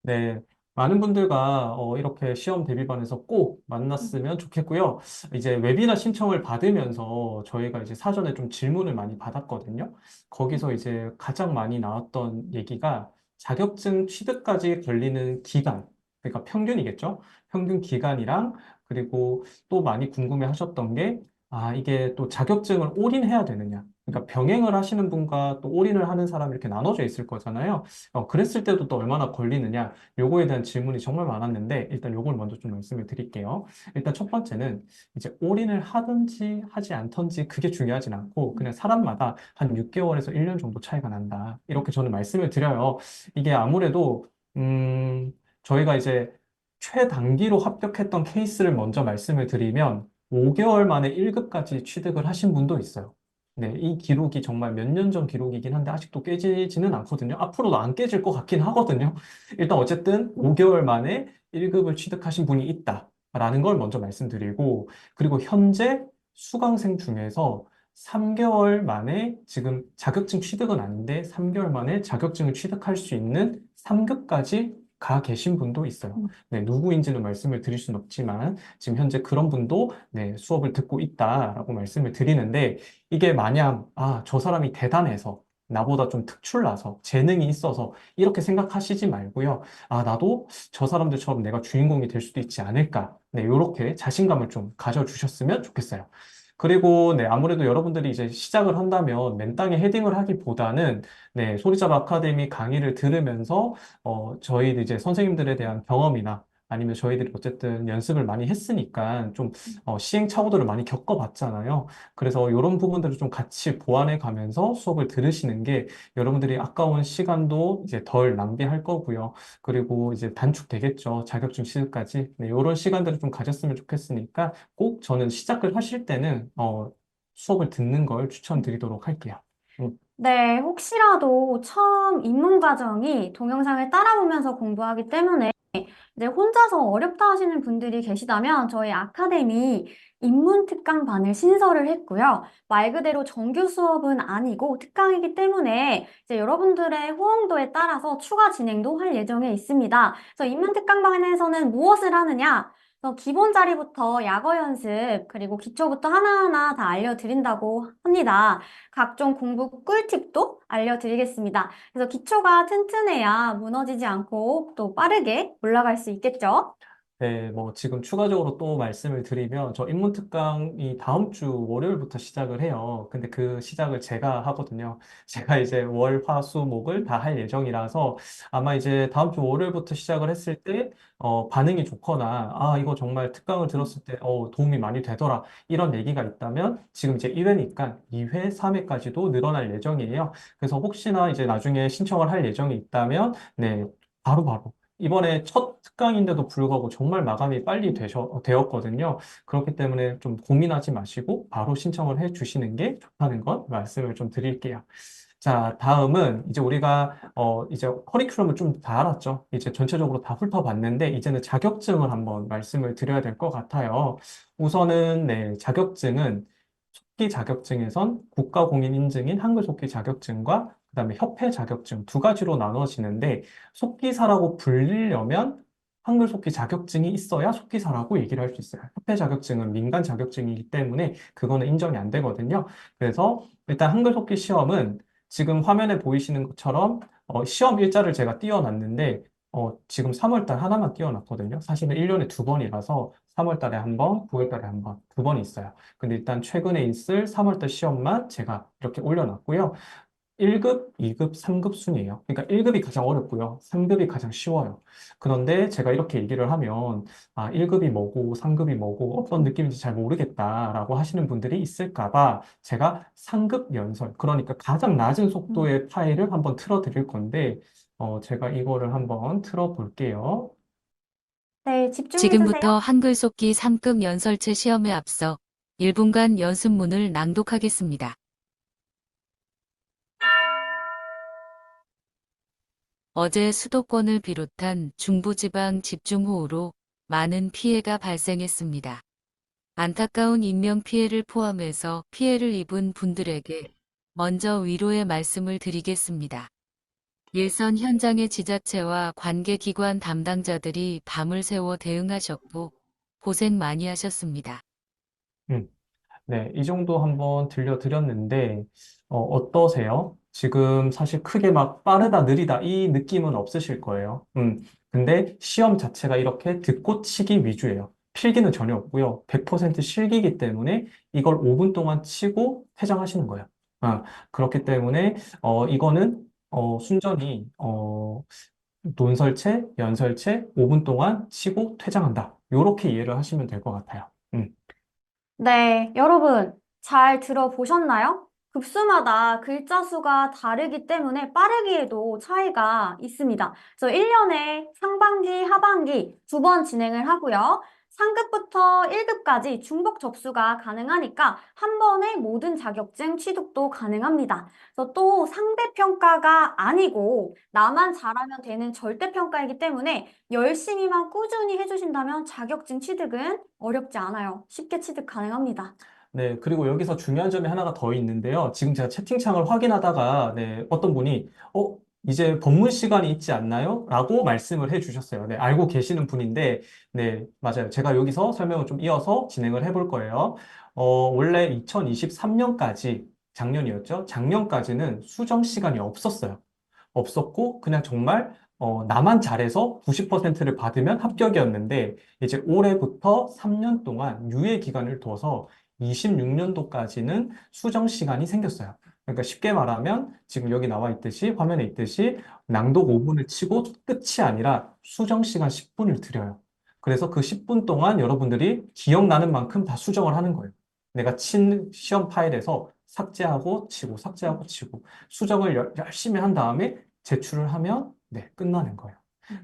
네, 많은 분들과 이렇게 시험 대비반에서 꼭 음, 만났으면 좋겠고요. 이제 웨비나 신청을 받으면서 저희가 이제 사전에 좀 질문을 많이 받았거든요. 거기서 이제 가장 많이 나왔던 얘기가 자격증 취득까지 걸리는 기간, 그러니까 평균이겠죠? 평균 기간이랑 그리고 또 많이 궁금해 하셨던 게 이게 또 자격증을 올인해야 되느냐. 그러니까 병행을 하시는 분과 또 올인을 하는 사람이 이렇게 나눠져 있을 거잖아요. 그랬을 때도 또 얼마나 걸리느냐. 요거에 대한 질문이 정말 많았는데 일단 요걸 먼저 좀 말씀을 드릴게요. 일단 첫 번째는 이제 올인을 하든지 하지 않던지 그게 중요하진 않고 그냥 사람마다 한 6개월에서 1년 정도 차이가 난다. 이렇게 저는 말씀을 드려요. 이게 아무래도 저희가 이제 최단기로 합격했던 케이스를 먼저 말씀을 드리면 5개월 만에 1급까지 취득을 하신 분도 있어요. 네, 이 기록이 정말 몇 년 전 기록이긴 한데 아직도 깨지지는 않거든요. 앞으로도 안 깨질 것 같긴 하거든요. 일단 어쨌든 5개월 만에 1급을 취득하신 분이 있다라는 걸 먼저 말씀드리고 그리고 현재 수강생 중에서 3개월 만에 지금 자격증 취득은 아닌데 3개월 만에 자격증을 취득할 수 있는 3급까지 가 계신 분도 있어요. 네, 누구인지는 말씀을 드릴 수는 없지만 지금 현재 그런 분도 네, 수업을 듣고 있다라고 말씀을 드리는데 이게 마냥 저 사람이 대단해서 나보다 좀 특출나서 재능이 있어서 이렇게 생각하시지 말고요. 나도 저 사람들처럼 내가 주인공이 될 수도 있지 않을까. 네, 이렇게 자신감을 좀 가져주셨으면 좋겠어요. 그리고 네, 아무래도 여러분들이 이제 시작을 한다면 맨땅에 헤딩을 하기보다는 네, 소리잡 아카데미 강의를 들으면서 저희 이제 선생님들에 대한 경험이나 아니면 저희들이 어쨌든 연습을 많이 했으니까 좀 시행착오들을 많이 겪어봤잖아요. 그래서 이런 부분들을 좀 같이 보완해 가면서 수업을 들으시는 게 여러분들이 아까운 시간도 이제 덜 낭비할 거고요. 그리고 이제 단축되겠죠. 자격증 시급까지. 네, 이런 시간들을 좀 가졌으면 좋겠으니까 꼭 저는 시작을 하실 때는 수업을 듣는 걸 추천드리도록 할게요. 음. 네, 혹시라도 처음 입문 과정이 동영상을 따라보면서 공부하기 때문에 이제 혼자서 어렵다 하시는 분들이 계시다면 저희 아카데미 입문 특강반을 신설을 했고요. 말 그대로 정규 수업은 아니고 특강이기 때문에 이제 여러분들의 호응도에 따라서 추가 진행도 할 예정에 있습니다. 그래서 입문 특강반에서는 무엇을 하느냐? 그래서 기본 자리부터 약어 연습, 그리고 기초부터 하나하나 다 알려드린다고 합니다. 각종 공부 꿀팁도 알려드리겠습니다. 그래서 기초가 튼튼해야 무너지지 않고 또 빠르게 올라갈 수 있겠죠? 네, 뭐 지금 추가적으로 또 말씀을 드리면 저 인문특강이 다음 주 월요일부터 시작을 해요. 근데 그 시작을 제가 하거든요. 제가 이제 월, 화, 수, 목을 다 할 예정이라서 아마 이제 다음 주 월요일부터 시작을 했을 때 반응이 좋거나 이거 정말 특강을 들었을 때 도움이 많이 되더라 이런 얘기가 있다면 지금 이제 1회니까 2회, 3회까지도 늘어날 예정이에요. 그래서 혹시나 이제 나중에 신청을 할 예정이 있다면 네, 바로바로 이번에 첫 특강인데도 불구하고 정말 마감이 빨리 되었거든요. 그렇기 때문에 좀 고민하지 마시고 바로 신청을 해 주시는 게 좋다는 것 말씀을 좀 드릴게요. 자, 다음은 이제 우리가 이제 커리큘럼을 좀 다 알았죠. 이제 전체적으로 다 훑어봤는데 이제는 자격증을 한번 말씀을 드려야 될 것 같아요. 우선은 네, 자격증은 속기 자격증에선 국가공인 인증인 한글 속기 자격증과 그다음에 협회 자격증 두 가지로 나눠지는데 속기사라고 불리려면 한글 속기 자격증이 있어야 속기사라고 얘기를 할 수 있어요. 협회 자격증은 민간 자격증이기 때문에 그거는 인정이 안 되거든요. 그래서 일단 한글 속기 시험은 지금 화면에 보이시는 것처럼 시험 일자를 제가 띄워놨는데 지금 3월 달 하나만 띄워놨거든요. 사실은 1년에 두 번이라서 3월 달에 한 번, 9월 달에 한 번, 두 번 있어요. 근데 일단 최근에 있을 3월 달 시험만 제가 이렇게 올려놨고요. 1급, 2급, 3급 순이에요. 그러니까 1급이 가장 어렵고요. 3급이 가장 쉬워요. 그런데 제가 이렇게 얘기를 하면 1급이 뭐고 3급이 뭐고 어떤 느낌인지 잘 모르겠다라고 하시는 분들이 있을까 봐 제가 상급 연설, 그러니까 가장 낮은 속도의 파일을 한번 틀어 드릴 건데 제가 이거를 한번 틀어 볼게요. 네, 집중해 주세요. 지금부터 한글 속기 3급 연설체 시험에 앞서 1분간 연습문을 낭독하겠습니다. 어제 수도권을 비롯한 중부지방 집중호우로 많은 피해가 발생했습니다. 안타까운 인명피해를 포함해서 피해를 입은 분들에게 먼저 위로의 말씀을 드리겠습니다. 일선 현장의 지자체와 관계기관 담당자들이 밤을 새워 대응하셨고 고생 많이 하셨습니다. 음, 네, 이 정도 한번 들려드렸는데 어떠세요? 지금 사실 크게 막 빠르다, 느리다 이 느낌은 없으실 거예요. 근데 시험 자체가 이렇게 듣고 치기 위주예요. 필기는 전혀 없고요. 100% 실기이기 때문에 이걸 5분 동안 치고 퇴장하시는 거예요. 아, 그렇기 때문에 이거는 순전히 논설체, 연설체 5분 동안 치고 퇴장한다. 이렇게 이해를 하시면 될 것 같아요. 네, 여러분 잘 들어보셨나요? 급수마다 글자 수가 다르기 때문에 빠르기에도 차이가 있습니다. 그래서 1년에 상반기, 하반기 두 번 진행을 하고요. 상급부터 1급까지 중복 접수가 가능하니까 한 번에 모든 자격증 취득도 가능합니다. 그래서 또 상대평가가 아니고 나만 잘하면 되는 절대평가이기 때문에 열심히만 꾸준히 해주신다면 자격증 취득은 어렵지 않아요. 쉽게 취득 가능합니다. 네, 그리고 여기서 중요한 점이 하나가 더 있는데요. 지금 제가 채팅창을 확인하다가, 네, 어떤 분이, 이제 법문 시간이 있지 않나요? 라고 말씀을 해 주셨어요. 네, 알고 계시는 분인데, 네, 맞아요. 제가 여기서 설명을 좀 이어서 진행을 해볼 거예요. 원래 2023년까지, 작년이었죠? 작년까지는 수정 시간이 없었고, 그냥 정말, 나만 잘해서 90%를 받으면 합격이었는데, 이제 올해부터 3년 동안 유예 기간을 둬서 26년도까지는 수정 시간이 생겼어요. 그러니까 쉽게 말하면 지금 여기 나와 있듯이 화면에 있듯이 낭독 5분을 치고 끝이 아니라 수정 시간 10분을 드려요. 그래서 그 10분 동안 여러분들이 기억나는 만큼 다 수정을 하는 거예요. 내가 친 시험 파일에서 삭제하고 치고 삭제하고 치고 수정을 열심히 한 다음에 제출을 하면 네, 끝나는 거예요.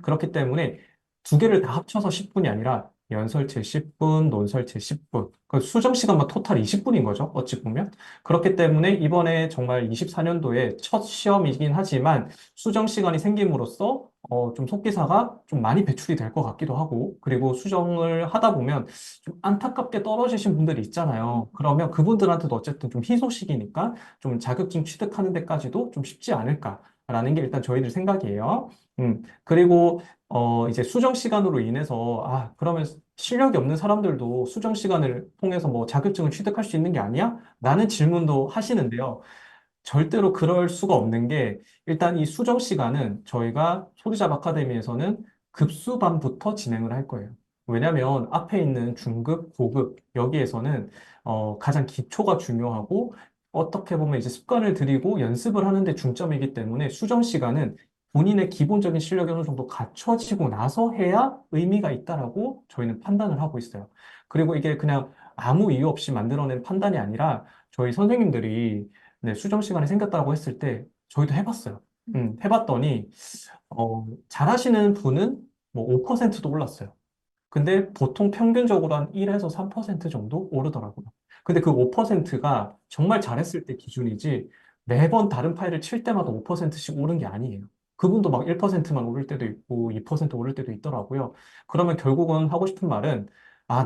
그렇기 때문에 두 개를 다 합쳐서 10분이 아니라 연설체 10분, 논설체 10분. 그 수정 시간만 토탈 20분인 거죠. 어찌 보면. 그렇기 때문에 이번에 정말 24년도에 첫 시험이긴 하지만 수정 시간이 생김으로써 좀 속기사가 좀 많이 배출이 될 것 같기도 하고, 그리고 수정을 하다 보면 좀 안타깝게 떨어지신 분들이 있잖아요. 그러면 그분들한테도 어쨌든 좀 희소식이니까 좀 자격증 취득하는 데까지도 좀 쉽지 않을까라는 게 일단 저희들 생각이에요. 그리고 이제 수정 시간으로 인해서, 그러면 실력이 없는 사람들도 수정 시간을 통해서 뭐 자격증을 취득할 수 있는 게 아니야? 라는 질문도 하시는데요. 절대로 그럴 수가 없는 게, 일단 이 수정 시간은 저희가 소리잡 아카데미에서는 급수반부터 진행을 할 거예요. 왜냐면 앞에 있는 중급, 고급, 여기에서는 가장 기초가 중요하고, 어떻게 보면 이제 습관을 들이고 연습을 하는데 중점이기 때문에 수정 시간은 본인의 기본적인 실력이 어느 정도 갖춰지고 나서 해야 의미가 있다라고 저희는 판단을 하고 있어요. 그리고 이게 그냥 아무 이유 없이 만들어낸 판단이 아니라 저희 선생님들이 네, 수정 시간이 생겼다고 했을 때 저희도 해봤어요. 해봤더니 잘하시는 분은 뭐 5%도 올랐어요. 근데 보통 평균적으로 한 1에서 3% 정도 오르더라고요. 근데 그 5%가 정말 잘했을 때 기준이지 매번 다른 파일을 칠 때마다 5%씩 오른 게 아니에요. 그분도 막 1%만 오를 때도 있고 2% 오를 때도 있더라고요. 그러면 결국은 하고 싶은 말은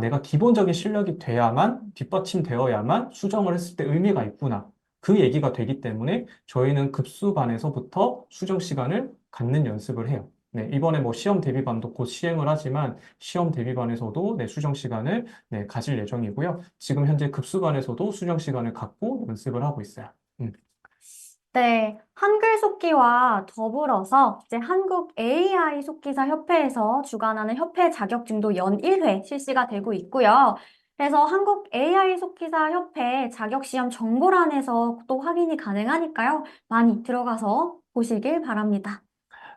내가 기본적인 실력이 돼야만 뒷받침되어야만 수정을 했을 때 의미가 있구나. 그 얘기가 되기 때문에 저희는 급수반에서부터 수정 시간을 갖는 연습을 해요. 네, 이번에 뭐 시험 대비반도 곧 시행을 하지만 시험 대비반에서도 네, 수정 시간을 네, 가질 예정이고요. 지금 현재 급수반에서도 수정 시간을 갖고 연습을 하고 있어요. 음. 네, 한글 속기와 더불어서 이제 한국 AI 속기사 협회에서 주관하는 협회 자격증도 연 1회 실시가 되고 있고요. 그래서 한국 AI 속기사 협회 자격시험 정보란에서 또 확인이 가능하니까요. 많이 들어가서 보시길 바랍니다.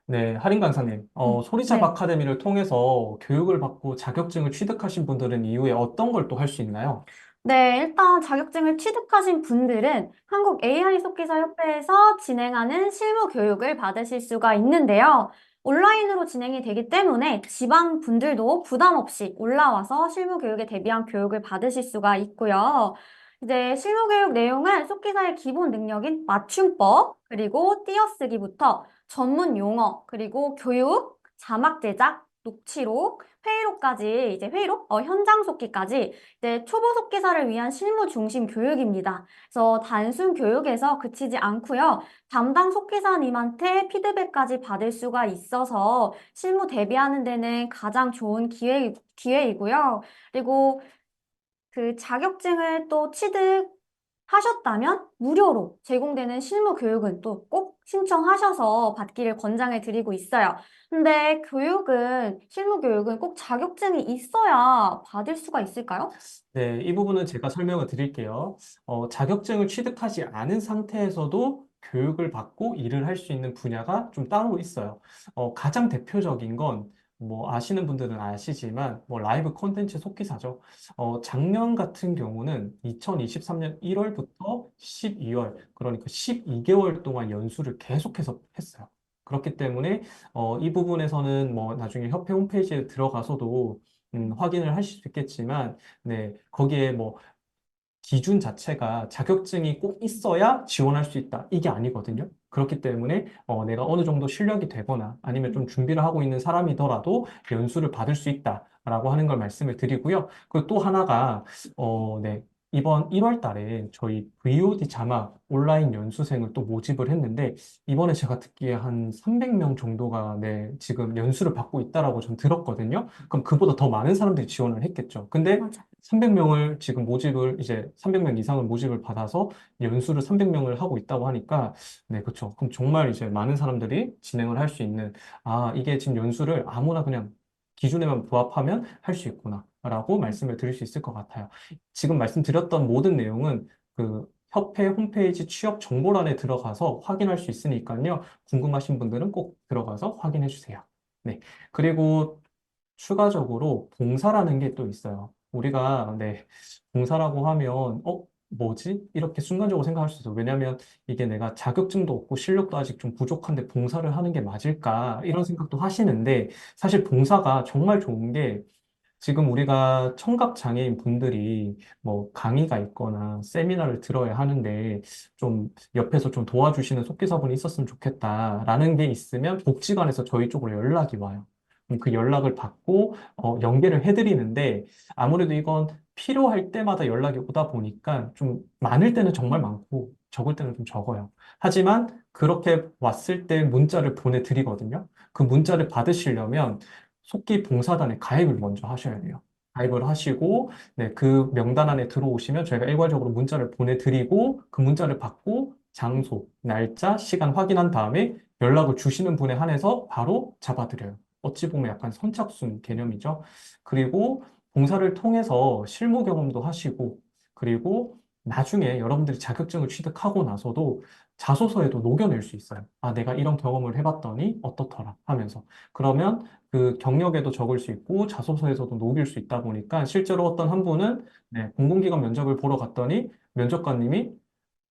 네, 할인 강사님, 소리잡 네. 아카데미를 통해서 교육을 받고 자격증을 취득하신 분들은 이후에 어떤 걸 또 할 수 있나요? 네, 일단 자격증을 취득하신 분들은 한국 AI 속기사 협회에서 진행하는 실무 교육을 받으실 수가 있는데요. 온라인으로 진행이 되기 때문에 지방 분들도 부담 없이 올라와서 실무 교육에 대비한 교육을 받으실 수가 있고요. 이제 실무 교육 내용은 속기사의 기본 능력인 맞춤법, 그리고 띄어쓰기부터 전문 용어, 그리고 교육, 자막 제작, 녹취록, 회의록까지 이제 회의록, 현장 속기까지 이제 초보 속기사를 위한 실무 중심 교육입니다. 그래서 단순 교육에서 그치지 않고요. 담당 속기사님한테 피드백까지 받을 수가 있어서 실무 대비하는 데는 가장 좋은 기회이고요. 그리고 그 자격증을 또 취득 하셨다면 무료로 제공되는 실무 교육은 또 꼭 신청하셔서 받기를 권장해 드리고 있어요. 근데 실무 교육은 꼭 자격증이 있어야 받을 수가 있을까요? 네, 이 부분은 제가 설명을 드릴게요. 자격증을 취득하지 않은 상태에서도 교육을 받고 일을 할 수 있는 분야가 좀 따로 있어요. 가장 대표적인 건, 뭐, 아시는 분들은 아시지만, 뭐, 라이브 콘텐츠 속기사죠. 작년 같은 경우는 2023년 1월부터 12월, 그러니까 12개월 동안 연수를 계속해서 했어요. 그렇기 때문에, 이 부분에서는 뭐, 나중에 협회 홈페이지에 들어가서도 확인을 하실 수 있겠지만, 네, 거기에 뭐 기준 자체가 자격증이 꼭 있어야 지원할 수 있다. 이게 아니거든요. 그렇기 때문에 내가 어느 정도 실력이 되거나 아니면 좀 준비를 하고 있는 사람이더라도 연수를 받을 수 있다라고 하는 걸 말씀을 드리고요. 그리고 또 하나가 네. 이번 1월 달에 저희 VOD 자막 온라인 연수생을 또 모집을 했는데 이번에 제가 듣기에 한 300명 정도가 네, 지금 연수를 받고 있다라고 전 들었거든요. 그럼 그보다 더 많은 사람들이 지원을 했겠죠. 근데 맞아. 300명을 지금 모집을 이제 300명 이상을 모집을 받아서 연수를 300명을 하고 있다고 하니까 네, 그렇죠. 그럼 정말 이제 많은 사람들이 진행을 할 수 있는 이게 지금 연수를 아무나 그냥 기준에만 부합하면 할 수 있구나라고 말씀을 드릴 수 있을 것 같아요. 지금 말씀드렸던 모든 내용은 그 협회 홈페이지 취업 정보란에 들어가서 확인할 수 있으니까요. 궁금하신 분들은 꼭 들어가서 확인해 주세요. 네. 그리고 추가적으로 봉사라는 게 또 있어요. 우리가 네, 봉사라고 하면 뭐지? 이렇게 순간적으로 생각할 수 있어요. 왜냐하면 이게 내가 자격증도 없고 실력도 아직 좀 부족한데 봉사를 하는 게 맞을까? 이런 생각도 하시는데 사실 봉사가 정말 좋은 게 지금 우리가 청각 장애인 분들이 뭐 강의가 있거나 세미나를 들어야 하는데 좀 옆에서 좀 도와주시는 속기사분이 있었으면 좋겠다라는 게 있으면 복지관에서 저희 쪽으로 연락이 와요. 그럼 그 연락을 받고 연계를 해드리는데 아무래도 이건 필요할 때마다 연락이 오다 보니까 좀 많을 때는 정말 많고 적을 때는 좀 적어요. 하지만 그렇게 왔을 때 문자를 보내드리거든요. 그 문자를 받으시려면 속기 봉사단에 가입을 먼저 하셔야 돼요. 가입을 하시고, 네, 그 명단 안에 들어오시면 저희가 일괄적으로 문자를 보내드리고, 그 문자를 받고, 장소, 날짜, 시간 확인한 다음에 연락을 주시는 분에 한해서 바로 잡아드려요. 어찌 보면 약간 선착순 개념이죠. 그리고 봉사를 통해서 실무 경험도 하시고, 그리고 나중에 여러분들이 자격증을 취득하고 나서도 자소서에도 녹여낼 수 있어요. 내가 이런 경험을 해봤더니 어떻더라 하면서. 그러면 그 경력에도 적을 수 있고 자소서에서도 녹일 수 있다 보니까 실제로 어떤 한 분은 네, 공공기관 면접을 보러 갔더니 면접관님이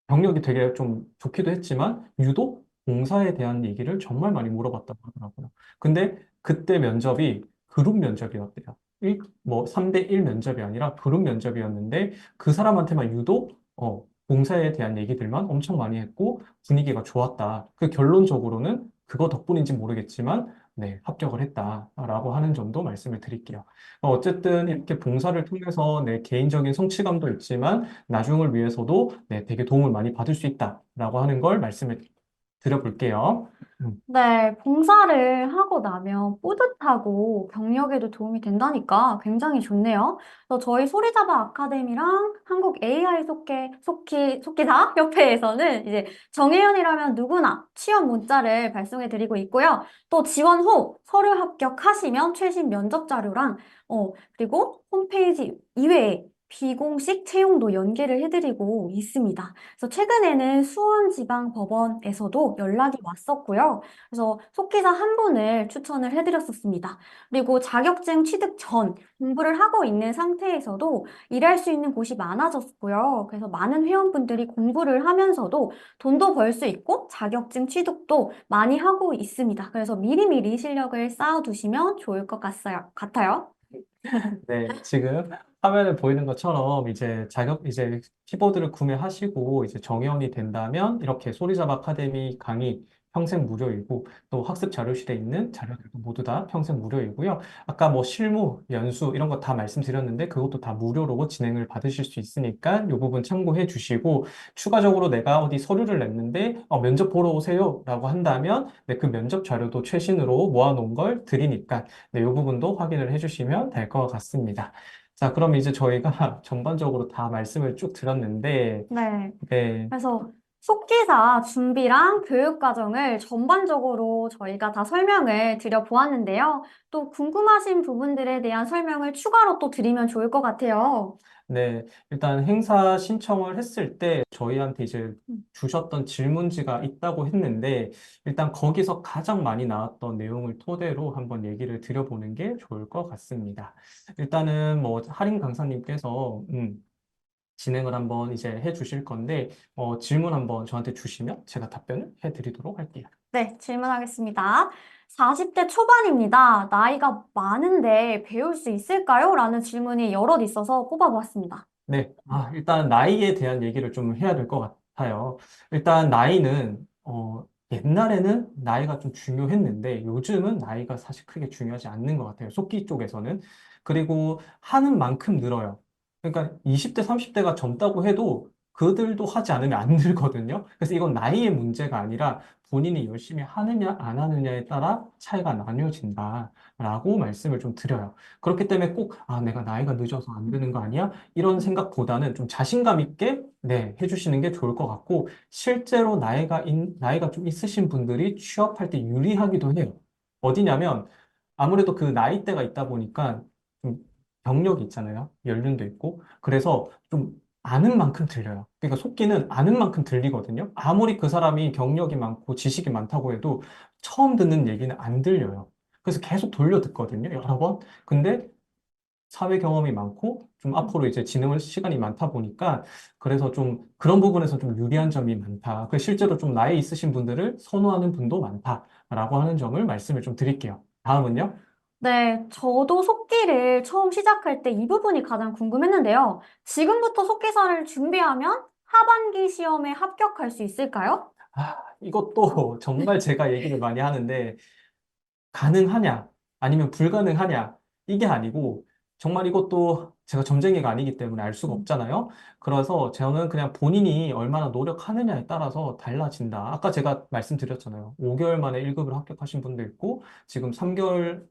경력이 되게 좀 좋기도 했지만 유독 봉사에 대한 얘기를 정말 많이 물어봤다고 하더라고요. 근데 그때 면접이 그룹 면접이었대요. 뭐 3대 1 면접이 아니라 그룹 면접이었는데 그 사람한테만 유독 봉사에 대한 얘기들만 엄청 많이 했고 분위기가 좋았다. 그 결론적으로는 그거 덕분인지 모르겠지만 네, 합격을 했다라고 하는 점도 말씀을 드릴게요. 어쨌든 이렇게 봉사를 통해서 내 개인적인 성취감도 있지만 나중을 위해서도 네, 되게 도움을 많이 받을 수 있다라고 하는 걸 말씀을 드려볼게요. 네, 봉사를 하고 나면 뿌듯하고 경력에도 도움이 된다니까 굉장히 좋네요. 그래서 저희 소리자바 아카데미랑 한국 AI 속기사 협회에서는 이제 정혜연이라면 누구나 취업 문자를 발송해 드리고 있고요. 또 지원 후 서류 합격하시면 최신 면접 자료랑 그리고 홈페이지 이외에 비공식 채용도 연계를 해드리고 있습니다. 그래서 최근에는 수원지방법원에서도 연락이 왔었고요. 그래서 속기사 한 분을 추천을 해드렸었습니다. 그리고 자격증 취득 전 공부를 하고 있는 상태에서도 일할 수 있는 곳이 많아졌고요. 그래서 많은 회원분들이 공부를 하면서도 돈도 벌 수 있고 자격증 취득도 많이 하고 있습니다. 그래서 미리미리 실력을 쌓아두시면 좋을 것 같아요. 네, 지금 화면에 보이는 것처럼 이제 키보드를 구매하시고 이제 정회원이 된다면 이렇게 소리잡 아카데미 강의 평생 무료이고 또 학습 자료실에 있는 자료들도 모두 다 평생 무료이고요. 아까 뭐 실무, 연수 이런 거 다 말씀드렸는데 그것도 다 무료로 진행을 받으실 수 있으니까 이 부분 참고해 주시고 추가적으로 내가 어디 서류를 냈는데 면접 보러 오세요 라고 한다면 네, 그 면접 자료도 최신으로 모아놓은 걸 드리니까 네, 이 부분도 확인을 해주시면 될 것 같습니다. 자, 그럼 이제 저희가 전반적으로 다 말씀을 쭉 드렸는데, 네. 네, 그래서 속기사 준비랑 교육 과정을 전반적으로 저희가 다 설명을 드려보았는데요. 또 궁금하신 부분들에 대한 설명을 추가로 또 드리면 좋을 것 같아요. 네, 일단 행사 신청을 했을 때 저희한테 이제 주셨던 질문지가 있다고 했는데, 일단 거기서 가장 많이 나왔던 내용을 토대로 한번 얘기를 드려보는 게 좋을 것 같습니다. 일단은 뭐 할인 강사님께서 진행을 한번 이제 해 주실 건데, 질문 한번 저한테 주시면 제가 답변을 해 드리도록 할게요. 네, 질문하겠습니다. 40대 초반입니다. 나이가 많은데 배울 수 있을까요? 라는 질문이 여럿 있어서 뽑아보았습니다. 네, 일단 나이에 대한 얘기를 좀 해야 될 것 같아요. 일단 나이는, 옛날에는 나이가 좀 중요했는데 요즘은 나이가 사실 크게 중요하지 않는 것 같아요. 속기 쪽에서는. 그리고 하는 만큼 늘어요. 그러니까 20대, 30대가 젊다고 해도 그들도 하지 않으면 안 늘거든요. 그래서 이건 나이의 문제가 아니라 본인이 열심히 하느냐, 안 하느냐에 따라 차이가 나뉘어진다라고 말씀을 좀 드려요. 그렇기 때문에 꼭, 내가 나이가 늦어서 안 되는 거 아니야? 이런 생각보다는 좀 자신감 있게 네, 해주시는 게 좋을 것 같고 실제로 나이가 좀 있으신 분들이 취업할 때 유리하기도 해요. 어디냐면 아무래도 그 나이대가 있다 보니까 좀 경력이 있잖아요. 연륜도 있고 그래서 좀 아는 만큼 들려요. 그러니까 속기는 아는 만큼 들리거든요. 아무리 그 사람이 경력이 많고 지식이 많다고 해도 처음 듣는 얘기는 안 들려요. 그래서 계속 돌려 듣거든요. 여러 번. 근데 사회 경험이 많고 좀 앞으로 이제 지능을 시간이 많다 보니까 그래서 좀 그런 부분에서 좀 유리한 점이 많다. 그 실제로 좀 나이 있으신 분들을 선호하는 분도 많다라고 하는 점을 말씀을 좀 드릴게요. 다음은요. 네, 저도 속기를 처음 시작할 때 이 부분이 가장 궁금했는데요. 지금부터 속기사를 준비하면 하반기 시험에 합격할 수 있을까요? 이것도 정말 제가 얘기를 많이 하는데 가능하냐 아니면 불가능하냐 이게 아니고 정말 이것도 제가 점쟁이가 아니기 때문에 알 수가 없잖아요. 그래서 저는 그냥 본인이 얼마나 노력하느냐에 따라서 달라진다. 아까 제가 말씀드렸잖아요. 5개월 만에 1급을 합격하신 분도 있고 지금 3개월째인데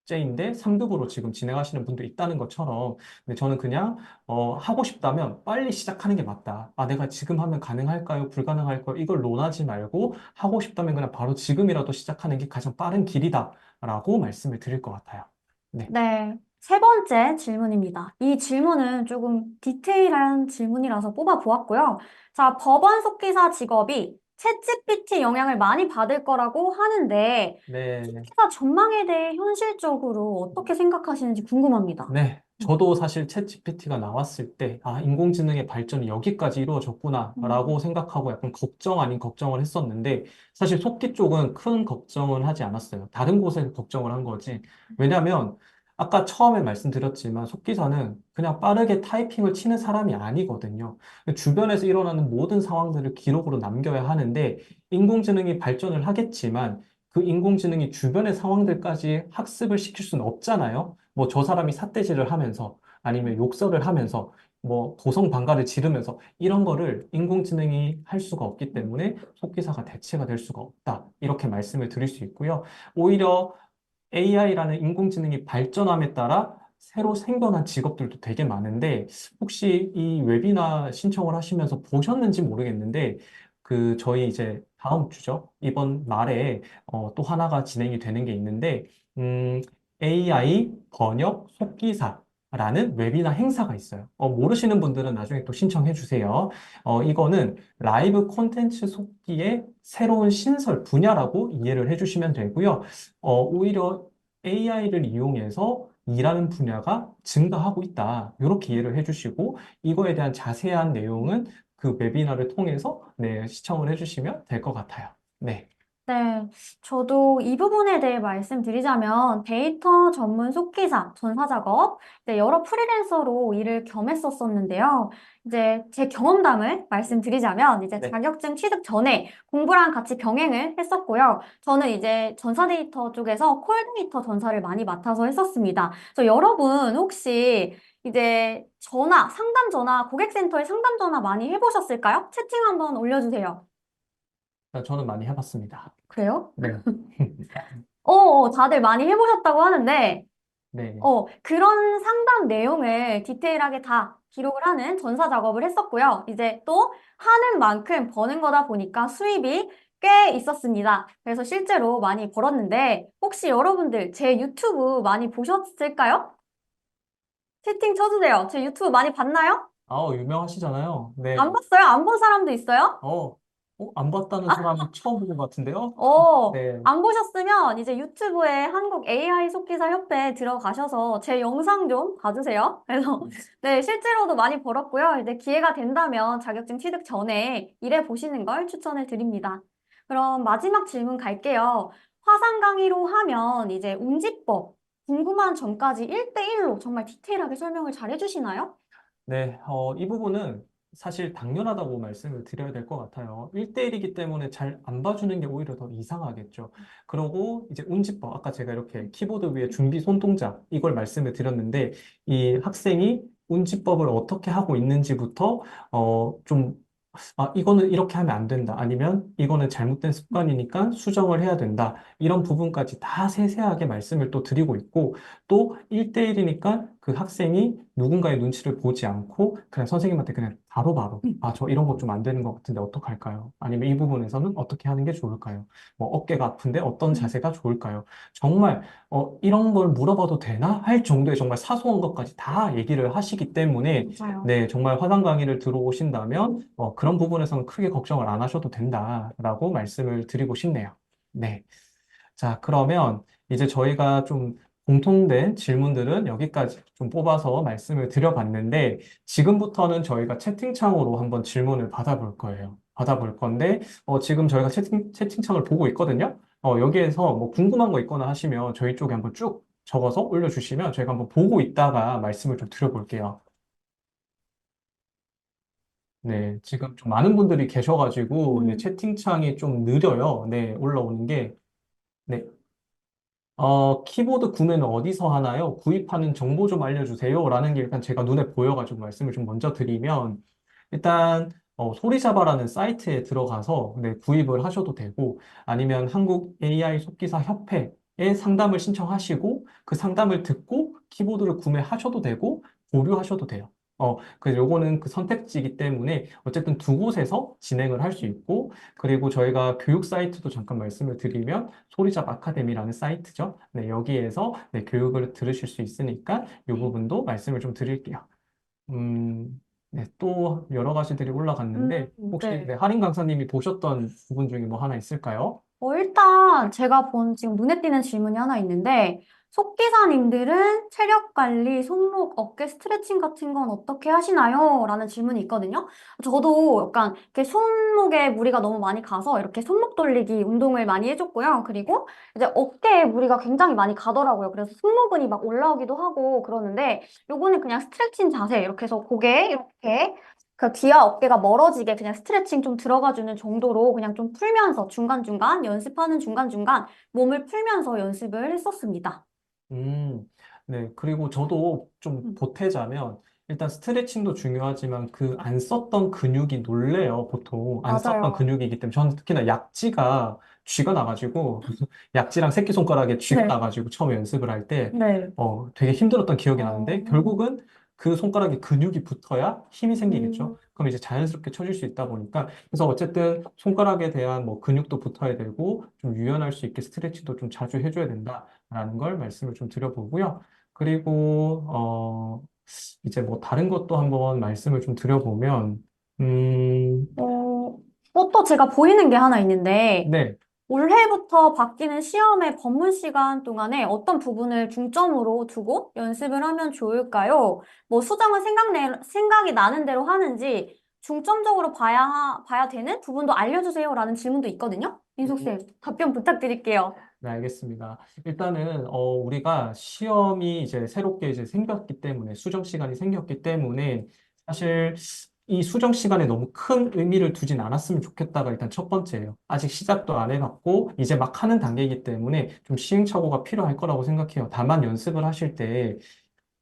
3급으로 지금 진행하시는 분도 있다는 것처럼 근데 저는 그냥 하고 싶다면 빨리 시작하는 게 맞다. 내가 지금 하면 가능할까요? 불가능할까요? 이걸 논하지 말고 하고 싶다면 그냥 바로 지금이라도 시작하는 게 가장 빠른 길이다라고 말씀을 드릴 것 같아요. 네. 네, 세 번째 질문입니다. 이 질문은 조금 디테일한 질문이라서 뽑아보았고요. 자, 법원 속기사 직업이 챗GPT 영향을 많이 받을 거라고 하는데, 네. 속기사 전망에 대해 현실적으로 어떻게 생각하시는지 궁금합니다. 네. 저도 사실 챗 GPT가 나왔을 때, 인공지능의 발전이 여기까지 음, 이루어졌구나라고 생각하고 약간 걱정 아닌 걱정을 했었는데, 사실 속기 쪽은 큰 걱정은 하지 않았어요. 다른 곳에 걱정을 한 거지. 왜냐면, 아까 처음에 말씀드렸지만, 속기사는 그냥 빠르게 타이핑을 치는 사람이 아니거든요. 주변에서 일어나는 모든 상황들을 기록으로 남겨야 하는데, 인공지능이 발전을 하겠지만, 그 인공지능이 주변의 상황들까지 학습을 시킬 수는 없잖아요. 뭐 저 사람이 삿대질을 하면서 아니면 욕설을 하면서 뭐 고성방가를 지르면서 이런 거를 인공지능이 할 수가 없기 때문에 속기사가 대체가 될 수가 없다. 이렇게 말씀을 드릴 수 있고요. 오히려 AI라는 인공지능이 발전함에 따라 새로 생겨난 직업들도 되게 많은데 혹시 이 웨비나 신청을 하시면서 보셨는지 모르겠는데 그 저희 이제 다음 주죠. 이번 말에 또 하나가 진행이 되는 게 있는데 AI 번역 속기사라는 웨비나 행사가 있어요. 모르시는 분들은 나중에 또 신청해 주세요. 이거는 라이브 콘텐츠 속기의 새로운 신설 분야라고 이해를 해주시면 되고요. 오히려 AI를 이용해서 일하는 분야가 증가하고 있다. 이렇게 이해를 해주시고, 이거에 대한 자세한 내용은 그 웨비나를 통해서 네, 시청을 해주시면 될 것 같아요. 네. 네, 저도 이 부분에 대해 말씀드리자면 데이터 전문 속기사, 전사 작업, 여러 프리랜서로 일을 겸했었었는데요. 이제 제 경험담을 말씀드리자면 이제 네. 자격증 취득 전에 공부랑 같이 병행을 했었고요. 저는 이제 전사 데이터 쪽에서 콜 데이터 전사를 많이 맡아서 했었습니다. 그래서 여러분 혹시 이제 상담 전화, 고객센터에 상담 전화 많이 해보셨을까요? 채팅 한번 올려주세요. 저는 많이 해봤습니다. 그래요? 네. 다들 많이 해보셨다고 하는데, 네. 그런 상담 내용을 디테일하게 다 기록을 하는 전사 작업을 했었고요. 이제 또 하는 만큼 버는 거다 보니까 수입이 꽤 있었습니다. 그래서 실제로 많이 벌었는데 혹시 여러분들 제 유튜브 많이 보셨을까요? 채팅 쳐주세요. 제 유튜브 많이 봤나요? 아우, 유명하시잖아요. 네. 안 봤어요? 안 본 사람도 있어요? 어, 안 봤다는 사람은 처음 본 것 같은데요? 네. 안 보셨으면 이제 유튜브에 한국 AI 속기사 협회에 들어가셔서 제 영상 좀 봐주세요. 그래서 네, 실제로도 많이 벌었고요. 이제 기회가 된다면 자격증 취득 전에 일해 보시는 걸 추천을 드립니다. 그럼 마지막 질문 갈게요. 화상 강의로 하면 이제 운지법 궁금한 점까지 1대1로 정말 디테일하게 설명을 잘 해주시나요? 네, 이 부분은 사실 당연하다고 말씀을 드려야 될 것 같아요. 1대1이기 때문에 잘 안 봐주는 게 오히려 더 이상하겠죠. 그러고 이제 운지법, 아까 제가 이렇게 키보드 위에 준비 손동작, 이걸 말씀을 드렸는데, 이 학생이 운지법을 어떻게 하고 있는지부터, 좀 이거는 이렇게 하면 안 된다. 아니면 이거는 잘못된 습관이니까 수정을 해야 된다. 이런 부분까지 다 세세하게 말씀을 또 드리고 있고, 또 1대1이니까 그 학생이 누군가의 눈치를 보지 않고 그냥 선생님한테 그냥 바로바로, 저 이런 거 좀 안 되는 것 같은데 어떡할까요? 아니면 이 부분에서는 어떻게 하는 게 좋을까요? 뭐 어깨가 아픈데 어떤 자세가 좋을까요? 정말 이런 걸 물어봐도 되나? 할 정도의 정말 사소한 것까지 다 얘기를 하시기 때문에 맞아요. 네, 정말 화상 강의를 들어오신다면 그런 부분에서는 크게 걱정을 안 하셔도 된다라고 말씀을 드리고 싶네요. 네. 자, 그러면 이제 저희가 좀 공통된 질문들은 여기까지 좀 뽑아서 말씀을 드려봤는데 지금부터는 저희가 채팅창으로 한번 질문을 받아볼 거예요. 받아볼 건데 지금 저희가 채팅창을 보고 있거든요. 여기에서 뭐 궁금한 거 있거나 하시면 저희 쪽에 한번 쭉 적어서 올려주시면 저희가 한번 보고 있다가 말씀을 좀 드려볼게요. 네, 지금 좀 많은 분들이 계셔가지고, 네, 채팅창이 좀 느려요. 네, 올라오는 게. 네, 키보드 구매는 어디서 하나요? 구입하는 정보 좀 알려주세요. 라는 게 일단 제가 눈에 보여가지고 말씀을 좀 먼저 드리면, 일단, 소리자바라는 사이트에 들어가서 네, 구입을 하셔도 되고, 아니면 한국 AI 속기사 협회에 상담을 신청하시고, 그 상담을 듣고 키보드를 구매하셔도 되고, 보류하셔도 돼요. 요거는 그 선택지이기 때문에 어쨌든 두 곳에서 진행을 할 수 있고, 그리고 저희가 교육 사이트도 잠깐 말씀을 드리면 소리잡 아카데미라는 사이트죠. 네, 여기에서 네, 교육을 들으실 수 있으니까 이 부분도 말씀을 좀 드릴게요. 네, 또 여러 가지들이 올라갔는데 혹시 네. 네, 할인 강사님이 보셨던 부분 중에 뭐 하나 있을까요? 일단 제가 본 지금 눈에 띄는 질문이 하나 있는데, 속기사님들은 체력 관리, 손목, 어깨 스트레칭 같은 건 어떻게 하시나요? 라는 질문이 있거든요. 저도 약간 이렇게 손목에 무리가 너무 많이 가서 이렇게 손목 돌리기 운동을 많이 해줬고요. 그리고 이제 어깨에 무리가 굉장히 많이 가더라고요. 그래서 승모근이 막 올라오기도 하고 그러는데, 요거는 그냥 스트레칭 자세 이렇게 해서 고개 이렇게 그 귀와 어깨가 멀어지게 그냥 스트레칭 좀 들어가주는 정도로 그냥 좀 풀면서 중간중간 연습하는 중간중간 몸을 풀면서 연습을 했었습니다. 음, 네. 그리고 저도 좀 보태자면, 일단 스트레칭도 중요하지만 그 안 썼던 근육이 놀래요, 보통. 안 썼던 맞아요. 근육이기 때문에. 저는 특히나 약지가 쥐가 나가지고, 약지랑 새끼손가락에 쥐가 네, 나가지고 처음에 연습을 할 때, 네. 되게 힘들었던 기억이 어, 나는데, 결국은 그 손가락에 근육이 붙어야 힘이 음, 생기겠죠? 그럼 이제 자연스럽게 쳐줄 수 있다 보니까, 그래서 어쨌든 손가락에 대한 뭐 근육도 붙어야 되고, 좀 유연할 수 있게 스트레칭도 좀 자주 해줘야 된다. 라는 걸 말씀을 좀 드려보고요. 그리고, 이제 뭐 다른 것도 한번 말씀을 좀 드려보면, 어, 또 제가 보이는 게 하나 있는데, 네. 올해부터 바뀌는 시험의 법문 시간 동안에 어떤 부분을 중점으로 두고 연습을 하면 좋을까요? 뭐 수정은 생각이 나는 대로 하는지 중점적으로 봐야 되는 부분도 알려주세요라는 질문도 있거든요. 민석쌤, 답변 부탁드릴게요. 네, 알겠습니다. 일단은, 우리가 시험이 이제 새롭게 이제 생겼기 때문에, 수정 시간이 생겼기 때문에, 사실 이 수정 시간에 너무 큰 의미를 두진 않았으면 좋겠다가 일단 첫 번째예요. 아직 시작도 안 해봤고, 이제 막 하는 단계이기 때문에 좀 시행착오가 필요할 거라고 생각해요. 다만 연습을 하실 때,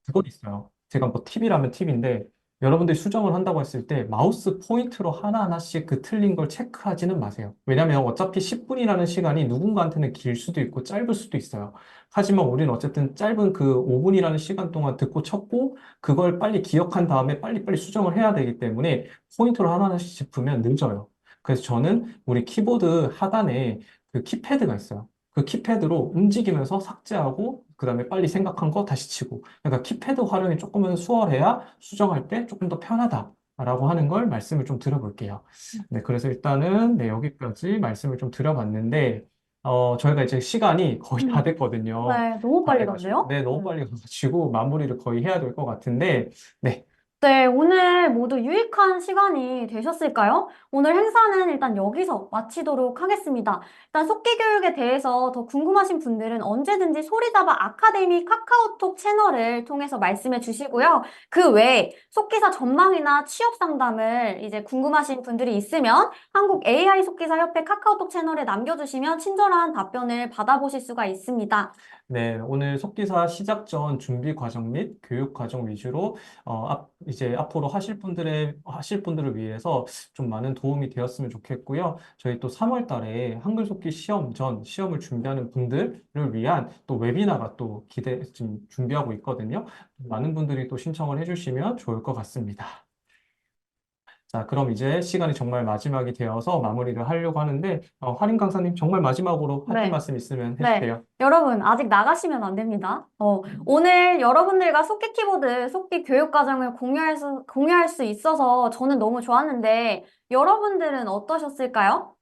그건 있어요. 제가 뭐 팁이라면 팁인데, 여러분들이 수정을 한다고 했을 때 마우스 포인트로 하나하나씩 그 틀린 걸 체크하지는 마세요. 왜냐면 어차피 10분이라는 시간이 누군가한테는 길 수도 있고 짧을 수도 있어요. 하지만 우리는 어쨌든 짧은 그 5분이라는 시간 동안 듣고 쳤고 그걸 빨리 기억한 다음에 빨리빨리 수정을 해야 되기 때문에 포인트로 하나하나씩 짚으면 늦어요. 그래서 저는 우리 키보드 하단에 그 키패드가 있어요. 그 키패드로 움직이면서 삭제하고 그다음에 빨리 생각한 거 다시 치고 그러니까 키패드 활용이 조금은 수월해야 수정할 때 조금 더 편하다라고 하는 걸 말씀을 좀 드려볼게요. 네, 그래서 일단은 네, 여기까지 말씀을 좀 드려봤는데 저희가 이제 시간이 거의 다 됐거든요. 네, 너무 다 빨리 돼가지고 갔네요. 네, 너무 빨리 가가지고 마무리를 거의 해야 될 것 같은데 네, 네, 오늘 모두 유익한 시간이 되셨을까요? 오늘 행사는 일단 여기서 마치도록 하겠습니다. 일단 속기 교육에 대해서 더 궁금하신 분들은 언제든지 소리잡아 아카데미 카카오톡 채널을 통해서 말씀해 주시고요. 그 외에 속기사 전망이나 취업 상담을 이제 궁금하신 분들이 있으면 한국 AI 속기사 협회 카카오톡 채널에 남겨주시면 친절한 답변을 받아보실 수가 있습니다. 네, 오늘 속기사 시작 전 준비 과정 및 교육 과정 위주로 이제 앞으로 하실 분들을 위해서 좀 많은 도움이 되었으면 좋겠고요. 저희 또 3월 달에 한글 속기 시험 전 시험을 준비하는 분들을 위한 또 웨비나가 또 지금 준비하고 있거든요. 많은 분들이 또 신청을 해주시면 좋을 것 같습니다. 자, 그럼 이제 시간이 정말 마지막이 되어서 마무리를 하려고 하는데, 할인 강사님 정말 마지막으로 하실 네. 말씀 있으면 네, 해주세요. 여러분 아직 나가시면 안 됩니다. 오늘 여러분들과 속기 키보드, 속기 교육 과정을 공유할 수 있어서 저는 너무 좋았는데 여러분들은 어떠셨을까요?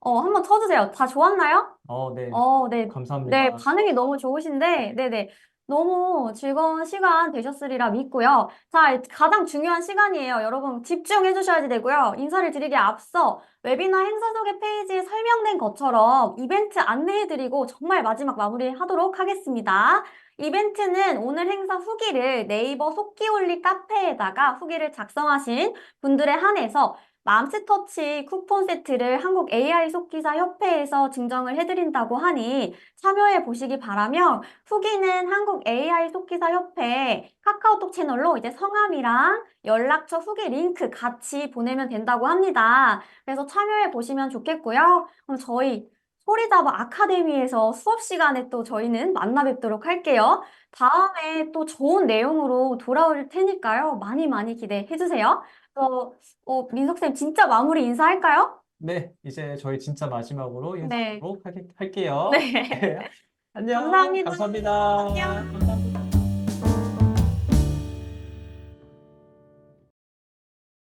한번 쳐주세요. 다 좋았나요? 네, 네. 감사합니다. 네, 반응이 너무 좋으신데, 네네. 너무 즐거운 시간 되셨으리라 믿고요. 자, 가장 중요한 시간이에요. 여러분 집중해 주셔야 되고요. 인사를 드리기에 앞서 웨비나 행사 소개 페이지에 설명된 것처럼 이벤트 안내해 드리고 정말 마지막 마무리하도록 하겠습니다. 이벤트는 오늘 행사 후기를 네이버 속기올리 카페에다가 후기를 작성하신 분들에 한해서 맘스터치 쿠폰 세트를 한국 AI 속기사 협회에서 증정을 해드린다고 하니 참여해 보시기 바라며 후기는 한국 AI 속기사 협회 카카오톡 채널로 이제 성함이랑 연락처 후기 링크 같이 보내면 된다고 합니다. 그래서 참여해 보시면 좋겠고요. 그럼 저희 소리잡아 아카데미에서 수업 시간에 또 저희는 만나 뵙도록 할게요. 다음에 또 좋은 내용으로 돌아올 테니까요. 많이 많이 기대해 주세요. 민석쌤, 진짜 마무리 인사할까요? 네, 이제 저희 진짜 마지막으로 네. 인사하도록 할게요. 네. 안녕, 감사합니다. 감사합니다. 안녕.